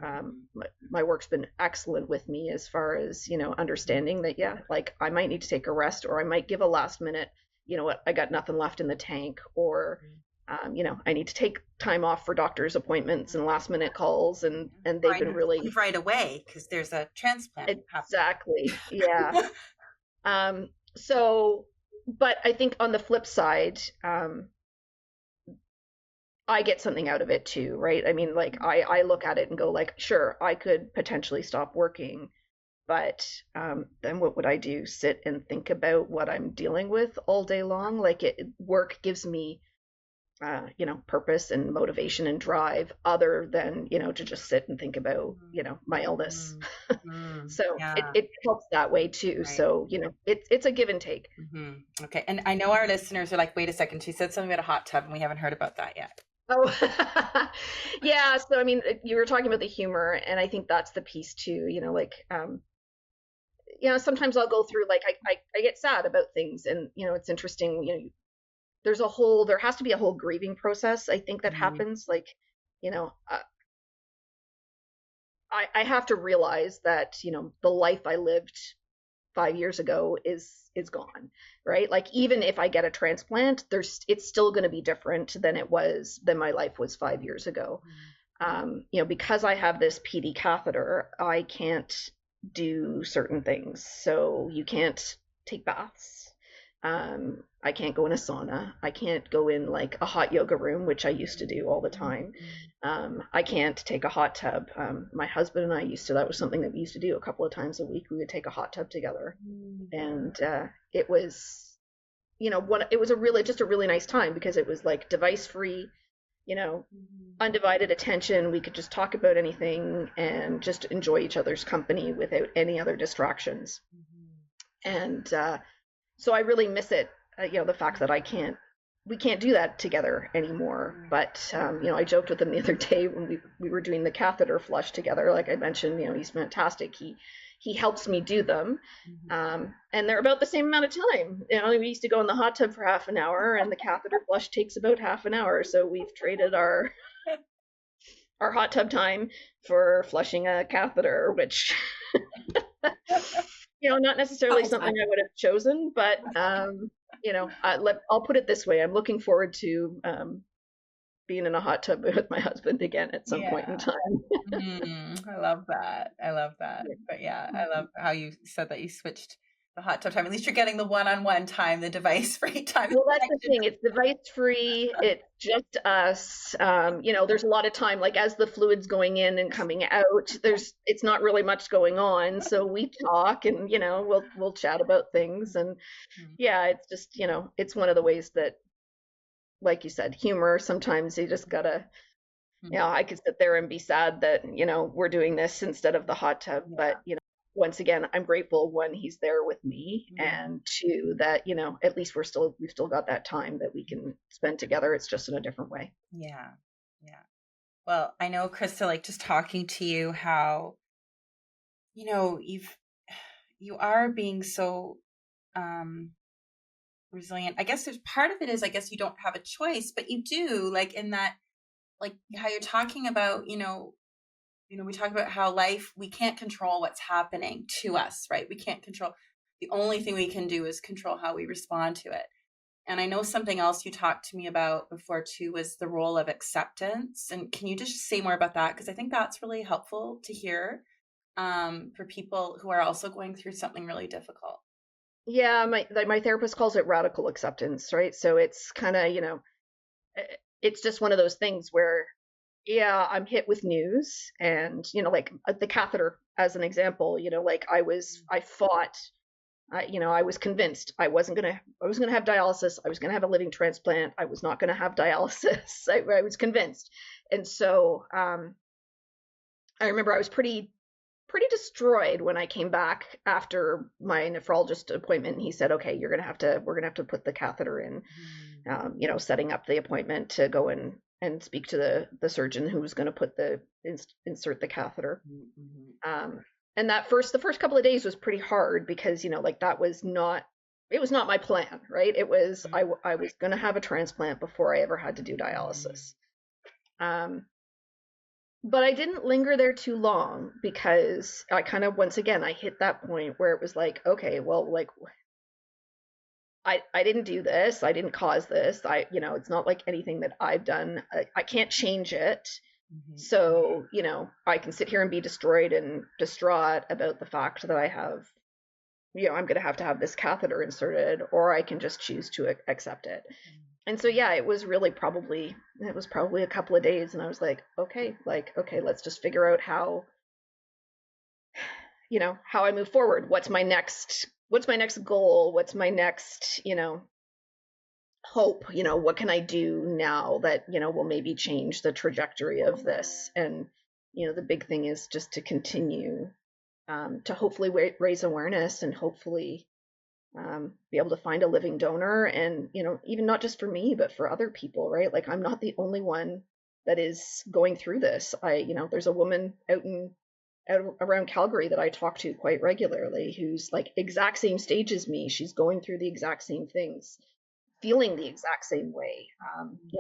My work's been excellent with me as far as, understanding that, like I might need to take a rest, or I might give a last minute, what, I got nothing left in the tank, or I need to take time off for doctor's appointments and last minute calls, and they've been really right away because there's a transplant. Exactly. Yeah. So, but I think on the flip side, I get something out of it too, right? I mean, like I look at it and go like, sure, I could potentially stop working, but then what would I do? Sit and think about what I'm dealing with all day long? Like work gives me purpose and motivation and drive, other than, to just sit and think about, my illness. So it helps that way too. Right. So, it's a give and take. Okay. And I know our listeners are like, wait a second, she said something about a hot tub and we haven't heard about that yet. Oh, yeah. So, I mean, you were talking about the humor, and I think that's the piece too, like, sometimes I'll go through, like, I get sad about things, and, it's interesting, there has to be a whole grieving process, I think, that happens. Like, I have to realize that, the life I lived 5 years ago is gone, right? Like, even if I get a transplant, it's still going to be different than my life was 5 years ago. Because I have this PD catheter, I can't do certain things. So you can't take baths. I can't go in a sauna. I can't go in like a hot yoga room, which I used to do all the time. I can't take a hot tub. My husband and I that was something that we used to do a couple of times a week. We would take a hot tub together. And it was, it was just a really nice time, because it was like device free, undivided attention. We could just talk about anything and just enjoy each other's company without any other distractions. And so I really miss it, the fact that we can't do that together anymore. But, I joked with him the other day when we were doing the catheter flush together. Like I mentioned, he's fantastic. He helps me do them. And they're about the same amount of time. We used to go in the hot tub for half an hour, and the catheter flush takes about half an hour. So we've traded our hot tub time for flushing a catheter, which not necessarily something I would have chosen, but I'll put it this way: I'm looking forward to being in a hot tub with my husband again at some point in time. I love that. But I love how you said that you switched hot tub time. At least you're getting the one-on-one time, the device-free time. Well, that's the thing. It's device-free. It's just us. There's a lot of time, like as the fluid's going in and coming out, it's not really much going on. So we talk and, we'll chat about things. And yeah, it's just, it's one of the ways that, like you said, humor, sometimes you just gotta, I could sit there and be sad that, we're doing this instead of the hot tub, but, once again, I'm grateful, one, he's there with me, and two, that, at least we've still got that time that we can spend together. It's just in a different way. Yeah. Yeah. Well, I know, Krista, like just talking to you, how, you are being so, resilient. I guess there's part of it is, I guess you don't have a choice, but you do, like in that, like how you're talking about, we talk about how life, we can't control what's happening to us, right? We can't control. The only thing we can do is control how we respond to it. And I know something else you talked to me about before too was the role of acceptance. And can you just say more about that? Because I think that's really helpful to hear for people who are also going through something really difficult. Yeah, my therapist calls it radical acceptance, right? So it's kind of, it's just one of those things where, yeah, I'm hit with news, and like the catheter as an example, like I fought, I was convinced I was gonna have dialysis. I was gonna have a living transplant. I was not gonna have dialysis. I was convinced, and so I remember I was pretty destroyed when I came back after my nephrologist appointment, and he said, "Okay, we're gonna have to put the catheter in." Setting up the appointment to go in and speak to the surgeon who was going to insert the catheter. And the first couple of days was pretty hard because, like it was not my plan, right? It was, I was going to have a transplant before I ever had to do dialysis. But I didn't linger there too long because I kind of, once again, I hit that point where it was like, okay, well, like, I didn't do this. I didn't cause this. It's not like anything that I've done. I can't change it. So, I can sit here and be destroyed and distraught about the fact that I have, I'm going to have this catheter inserted, or I can just choose to accept it. And so, yeah, it was probably a couple of days, and I was like, okay, let's just figure out how I move forward. What's my next goal? What's my next, hope? What can I do now that, will be change the trajectory of this? And, the big thing is just to continue to hopefully raise awareness and hopefully be able to find a living donor. And, even not just for me, but for other people, right? Like I'm not the only one that is going through this. There's a woman out around Calgary that I talk to quite regularly who's like exact same stage as me. She's going through the exact same things, feeling the exact same way.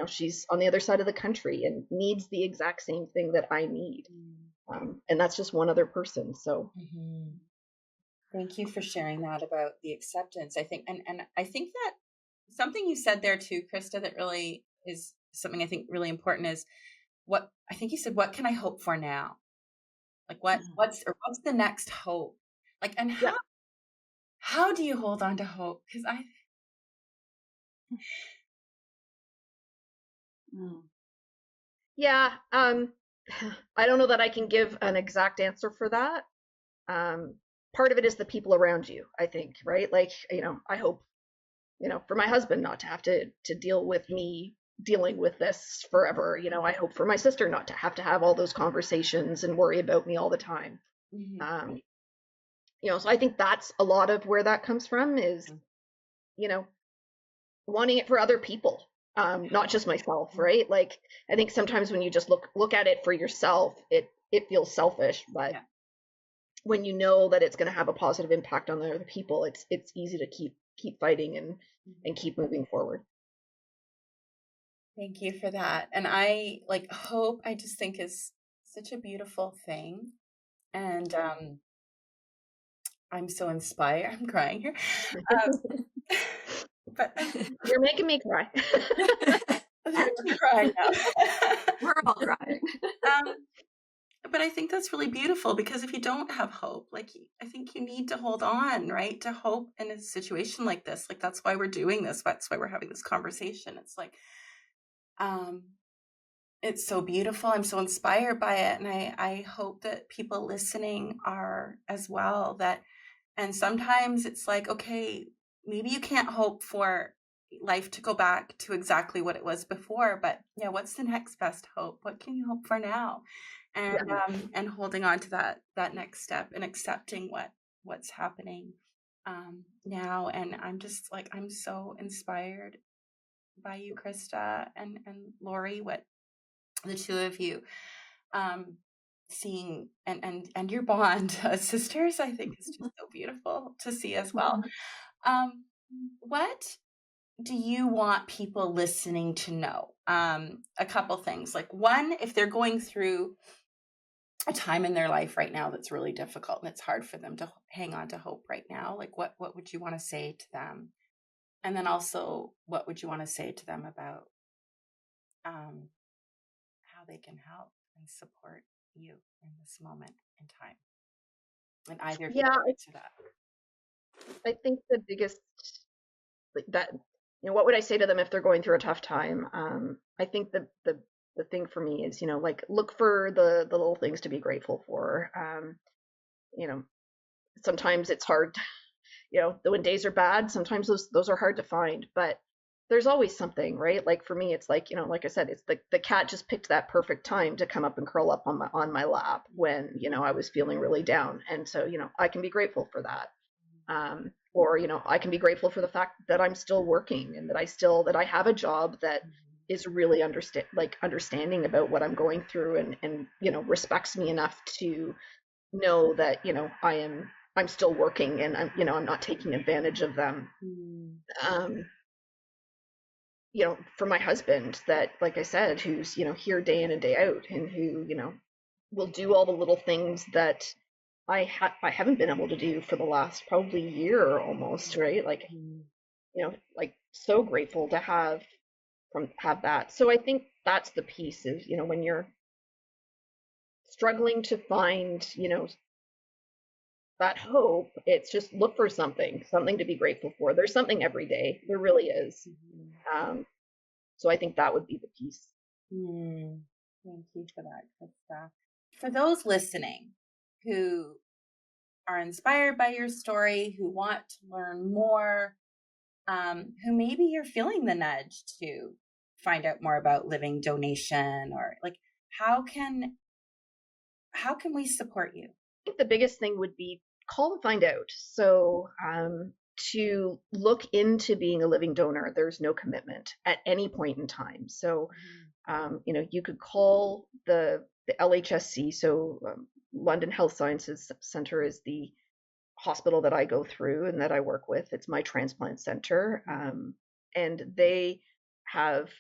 She's on the other side of the country and needs the exact same thing that I need. And that's just one other person. So thank you for sharing that about the acceptance. I think, and I think that something you said there too, Krista, that really is something I think really important is what I think you said, what can I hope for now? Like what's the next hope? Like, and how do you hold on to hope? Because yeah, I don't know that I can give an exact answer for that. Part of it is the people around you, I think, right? Like, I hope, for my husband not to have to deal with me dealing with this forever. I hope for my sister not to have all those conversations and worry about me all the time. So I think that's a lot of where that comes from is, wanting it for other people, not just myself, right? Like, I think sometimes when you just look at it for yourself, it feels selfish, but when you know that it's going to have a positive impact on the other people, it's easy to keep fighting and keep moving forward. Thank you for that. And I like hope, I just think is such a beautiful thing. And I'm so inspired. I'm crying here. But you're making me cry. I'm crying now. We're all crying. But I think that's really beautiful, because if you don't have hope, like, I think you need to hold on, right, to hope in a situation like this. Like, that's why we're doing this. That's why we're having this conversation. It's like, um, it's so beautiful. I'm so inspired by it. And I hope that people listening are as well. And sometimes it's like, okay, maybe you can't hope for life to go back to exactly what it was before, but yeah, what's the next best hope? What can you hope for now? And holding on to that next step and accepting what's happening now. And I'm just like, I'm so inspired by you, Krista and Laurie, what the two of you seeing and your bond as sisters, I think is just so beautiful to see as well. What do you want people listening to know? A couple things. Like, one, if they're going through a time in their life right now that's really difficult and it's hard for them to hang on to hope right now, like what would you want to say to them? And then also, what would you want to say to them about how they can help and support you in this moment in time? And either of you Yeah, answer that. I think the biggest that what would I say to them if they're going through a tough time? I think the thing for me is, like, look for the little things to be grateful for. Sometimes it's hard, when days are bad, sometimes those are hard to find, but there's always something, right? Like for me, it's like, like I said, it's the cat just picked that perfect time to come up and curl up on my lap when, I was feeling really down. And so, I can be grateful for that. Or, I can be grateful for the fact that I'm still working and that I have a job that is really understanding about what I'm going through and respects me enough to know that, I'm still working and I'm not taking advantage of them. For my husband, that, like I said, who's, here day in and day out, and who, will do all the little things that I haven't been able to do for the last probably year almost, right? Like, like, so grateful to have that. So I think that's the piece is, when you're struggling to find, that hope, it's just look for something to be grateful for. There's something every day. There really is. So I think that would be the piece. Thank you for that, Krista. For those listening who are inspired by your story, who want to learn more, who maybe you're feeling the nudge to find out more about living donation, or like, how can we support you? I think the biggest thing would be call and find out. So to look into being a living donor, there's no commitment at any point in time. So you could call the LHSC, so London Health Sciences Centre is the hospital that I go through and that I work with. It's my transplant center, and they have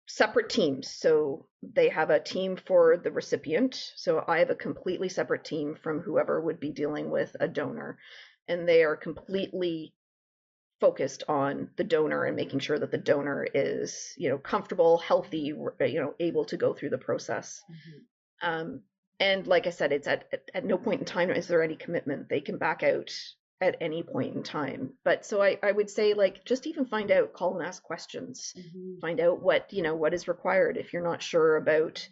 separate teams. So they have a team for the recipient. So I have a completely separate team from whoever would be dealing with a donor, and they are completely focused on the donor and making sure that the donor is, comfortable, healthy, able to go through the process. And like I said, it's at no point in time is there any commitment. They can back out at any point in time. But so I would say, like, just even find out, call and ask questions, find out what is required. If you're not sure about,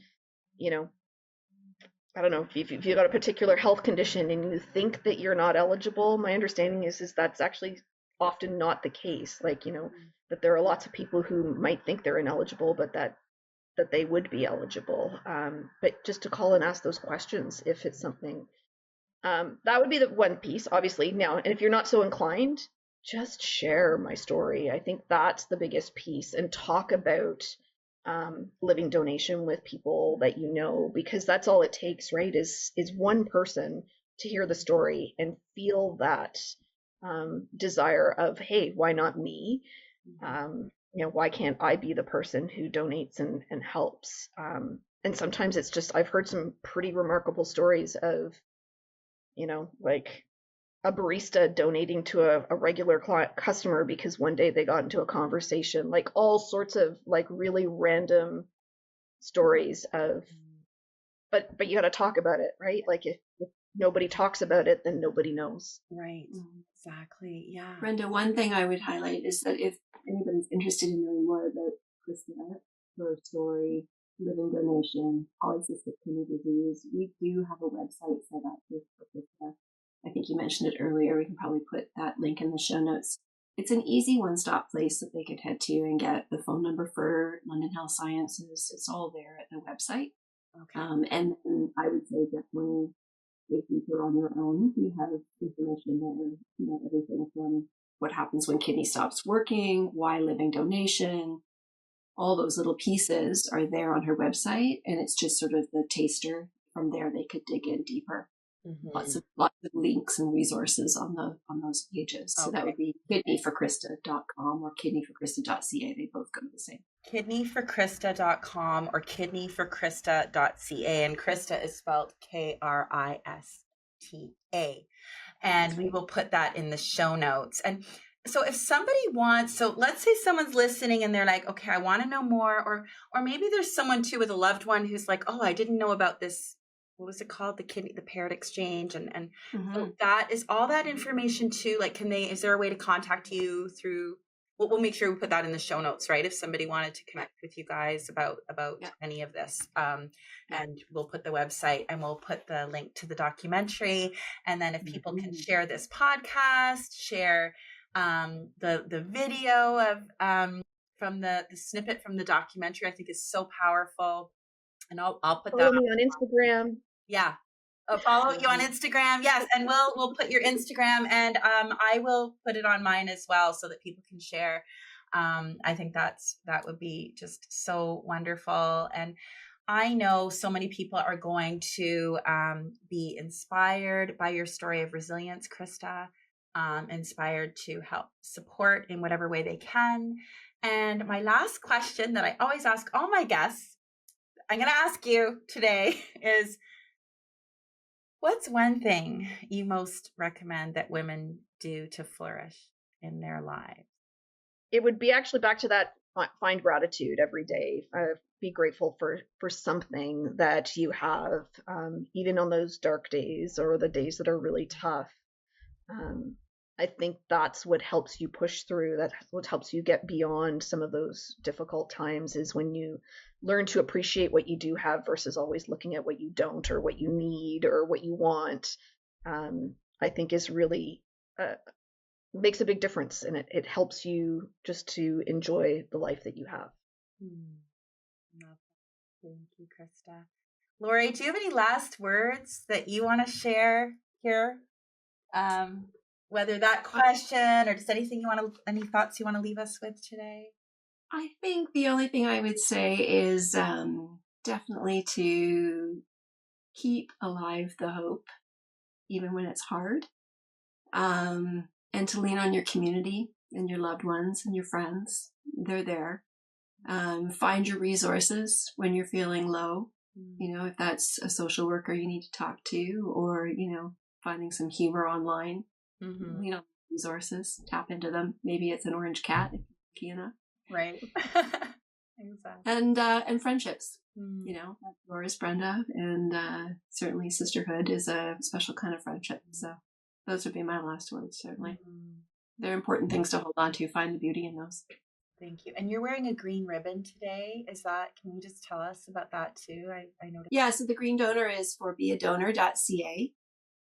I don't know, if you've got a particular health condition and you think that you're not eligible, my understanding is that's actually often not the case. Like, that there are lots of people who might think they're ineligible, but that they would be eligible. But just to call and ask those questions if it's something. That would be the one piece, obviously. Now, and if you're not so inclined, just share my story. I think that's the biggest piece, and talk about living donation with people that you know, because that's all it takes, right? Is one person to hear the story and feel that desire of, hey, why not me? Why can't I be the person who donates and helps? And sometimes it's just, I've heard some pretty remarkable stories of, like a barista donating to a regular customer because one day they got into a conversation, like all sorts of like really random stories of, but you got to talk about it, right? Like if nobody talks about it, then nobody knows. Right. Exactly. Yeah. Brenda, one thing I would highlight is that if anybody's interested in knowing more about Krista, her story, living donation, polycystic kidney disease, we do have a website set up for Krista. I think you mentioned it earlier. We can probably put that link in the show notes. It's an easy one-stop place that they could head to and get the phone number for London Health Sciences. It's all there at the website. Okay. And then I would say definitely, if you're on your own, you have information there, everything from what happens when kidney stops working, why living donation, all those little pieces are there on her website. And it's just sort of the taster. From there, they could dig in deeper. Mm-hmm. Lots of links and resources on those pages. So that would be kidneyforkrista.com or kidneyforkrista.ca. They both go to the same. Kidneyforkrista.com or kidneyforkrista.ca, and Krista is spelled Krista. And we will put that in the show notes. And so if somebody wants, so let's say someone's listening and they're like, okay, I want to know more, or maybe there's someone too with a loved one who's like, oh, I didn't know about this. What was it called? The parent exchange. And so that is all that information too. Like, is there a way to contact you through, we'll make sure we put that in the show notes, right? If somebody wanted to connect with you guys about any of this, and we'll put the website and we'll put the link to the documentary. And then if people can share this podcast, share the video of from the snippet from the documentary, I think is so powerful. And I'll put follow that me on Instagram. Yeah. Follow you on Instagram. Yes. And we'll put your Instagram, and I will put it on mine as well so that people can share. I think that would be just so wonderful. And I know so many people are going to be inspired by your story of resilience, Krista, inspired to help support in whatever way they can. And my last question that I always ask all my guests, I'm going to ask you today is, what's one thing you most recommend that women do to flourish in their lives? It would be actually back to that, find gratitude every day. Be grateful for something that you have, even on those dark days or the days that are really tough. I think that's what helps you push through. That's what helps you get beyond some of those difficult times, is when you learn to appreciate what you do have versus always looking at what you don't or what you need or what you want. I think is really makes a big difference, and it helps you just to enjoy the life that you have. Thank you, Krista. Laurie, do you have any last words that you want to share here? Whether that question or just anything any thoughts you want to leave us with today? I think the only thing I would say is definitely to keep alive the hope, even when it's hard, and to lean on your community and your loved ones and your friends. They're there. Find your resources when you're feeling low. If that's a social worker you need to talk to, or, finding some humor online. Resources, tap into them. Maybe it's an orange cat if you're lucky enough. Right. Exactly. And friendships. Laura's Brenda, and certainly sisterhood is a special kind of friendship. So those would be my last words. Certainly, they're important things to hold on to. Find the beauty in those. Thank you. And you're wearing a green ribbon today. Can you just tell us about that too? I noticed. Yeah. So the green donor is for beadonor.ca.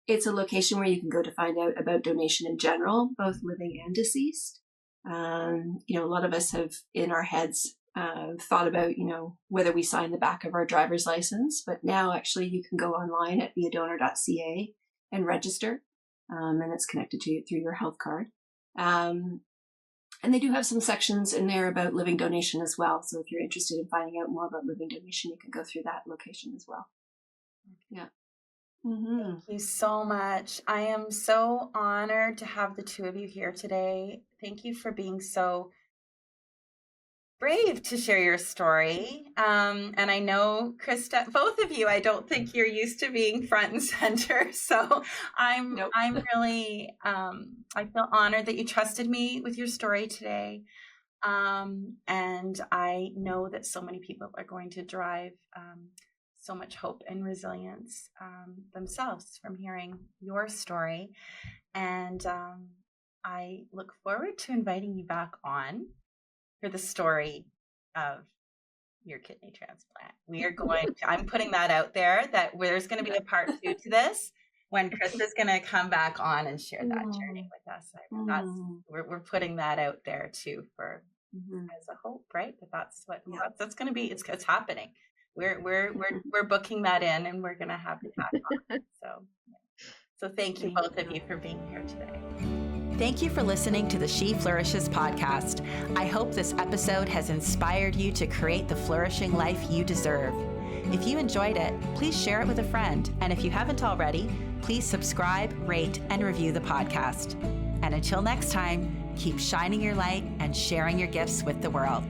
It's a location where you can go to find out about donation in general, both living and deceased. A lot of us have in our heads thought about, whether we sign the back of our driver's license, but now actually you can go online at beadonor.ca and register, and it's connected to you through your health card. And they do have some sections in there about living donation as well. So if you're interested in finding out more about living donation, you can go through that location as well. Yeah. Thank you so much. I am so honored to have the two of you here today. Thank you for being so brave to share your story. And I know, Krista, both of you, I don't think you're used to being front and center. So I'm really, I feel honored that you trusted me with your story today. And I know that so many people are going to derive so much hope and resilience themselves from hearing your story. And I look forward to inviting you back on for the story of your kidney transplant. We are going to, I'm putting that out there, that there's going to be a part 2 to this when Krista's going to come back on and share that journey with us. We're putting that out there too for as a hope, right? But that's going to be, it's happening. We're booking that in, and we're going to have you back on. So thank you both of you for being here today. Thank you for listening to the She Flourishes podcast. I hope this episode has inspired you to create the flourishing life you deserve. If you enjoyed it, please share it with a friend. And if you haven't already, please subscribe, rate, and review the podcast. And until next time, keep shining your light and sharing your gifts with the world.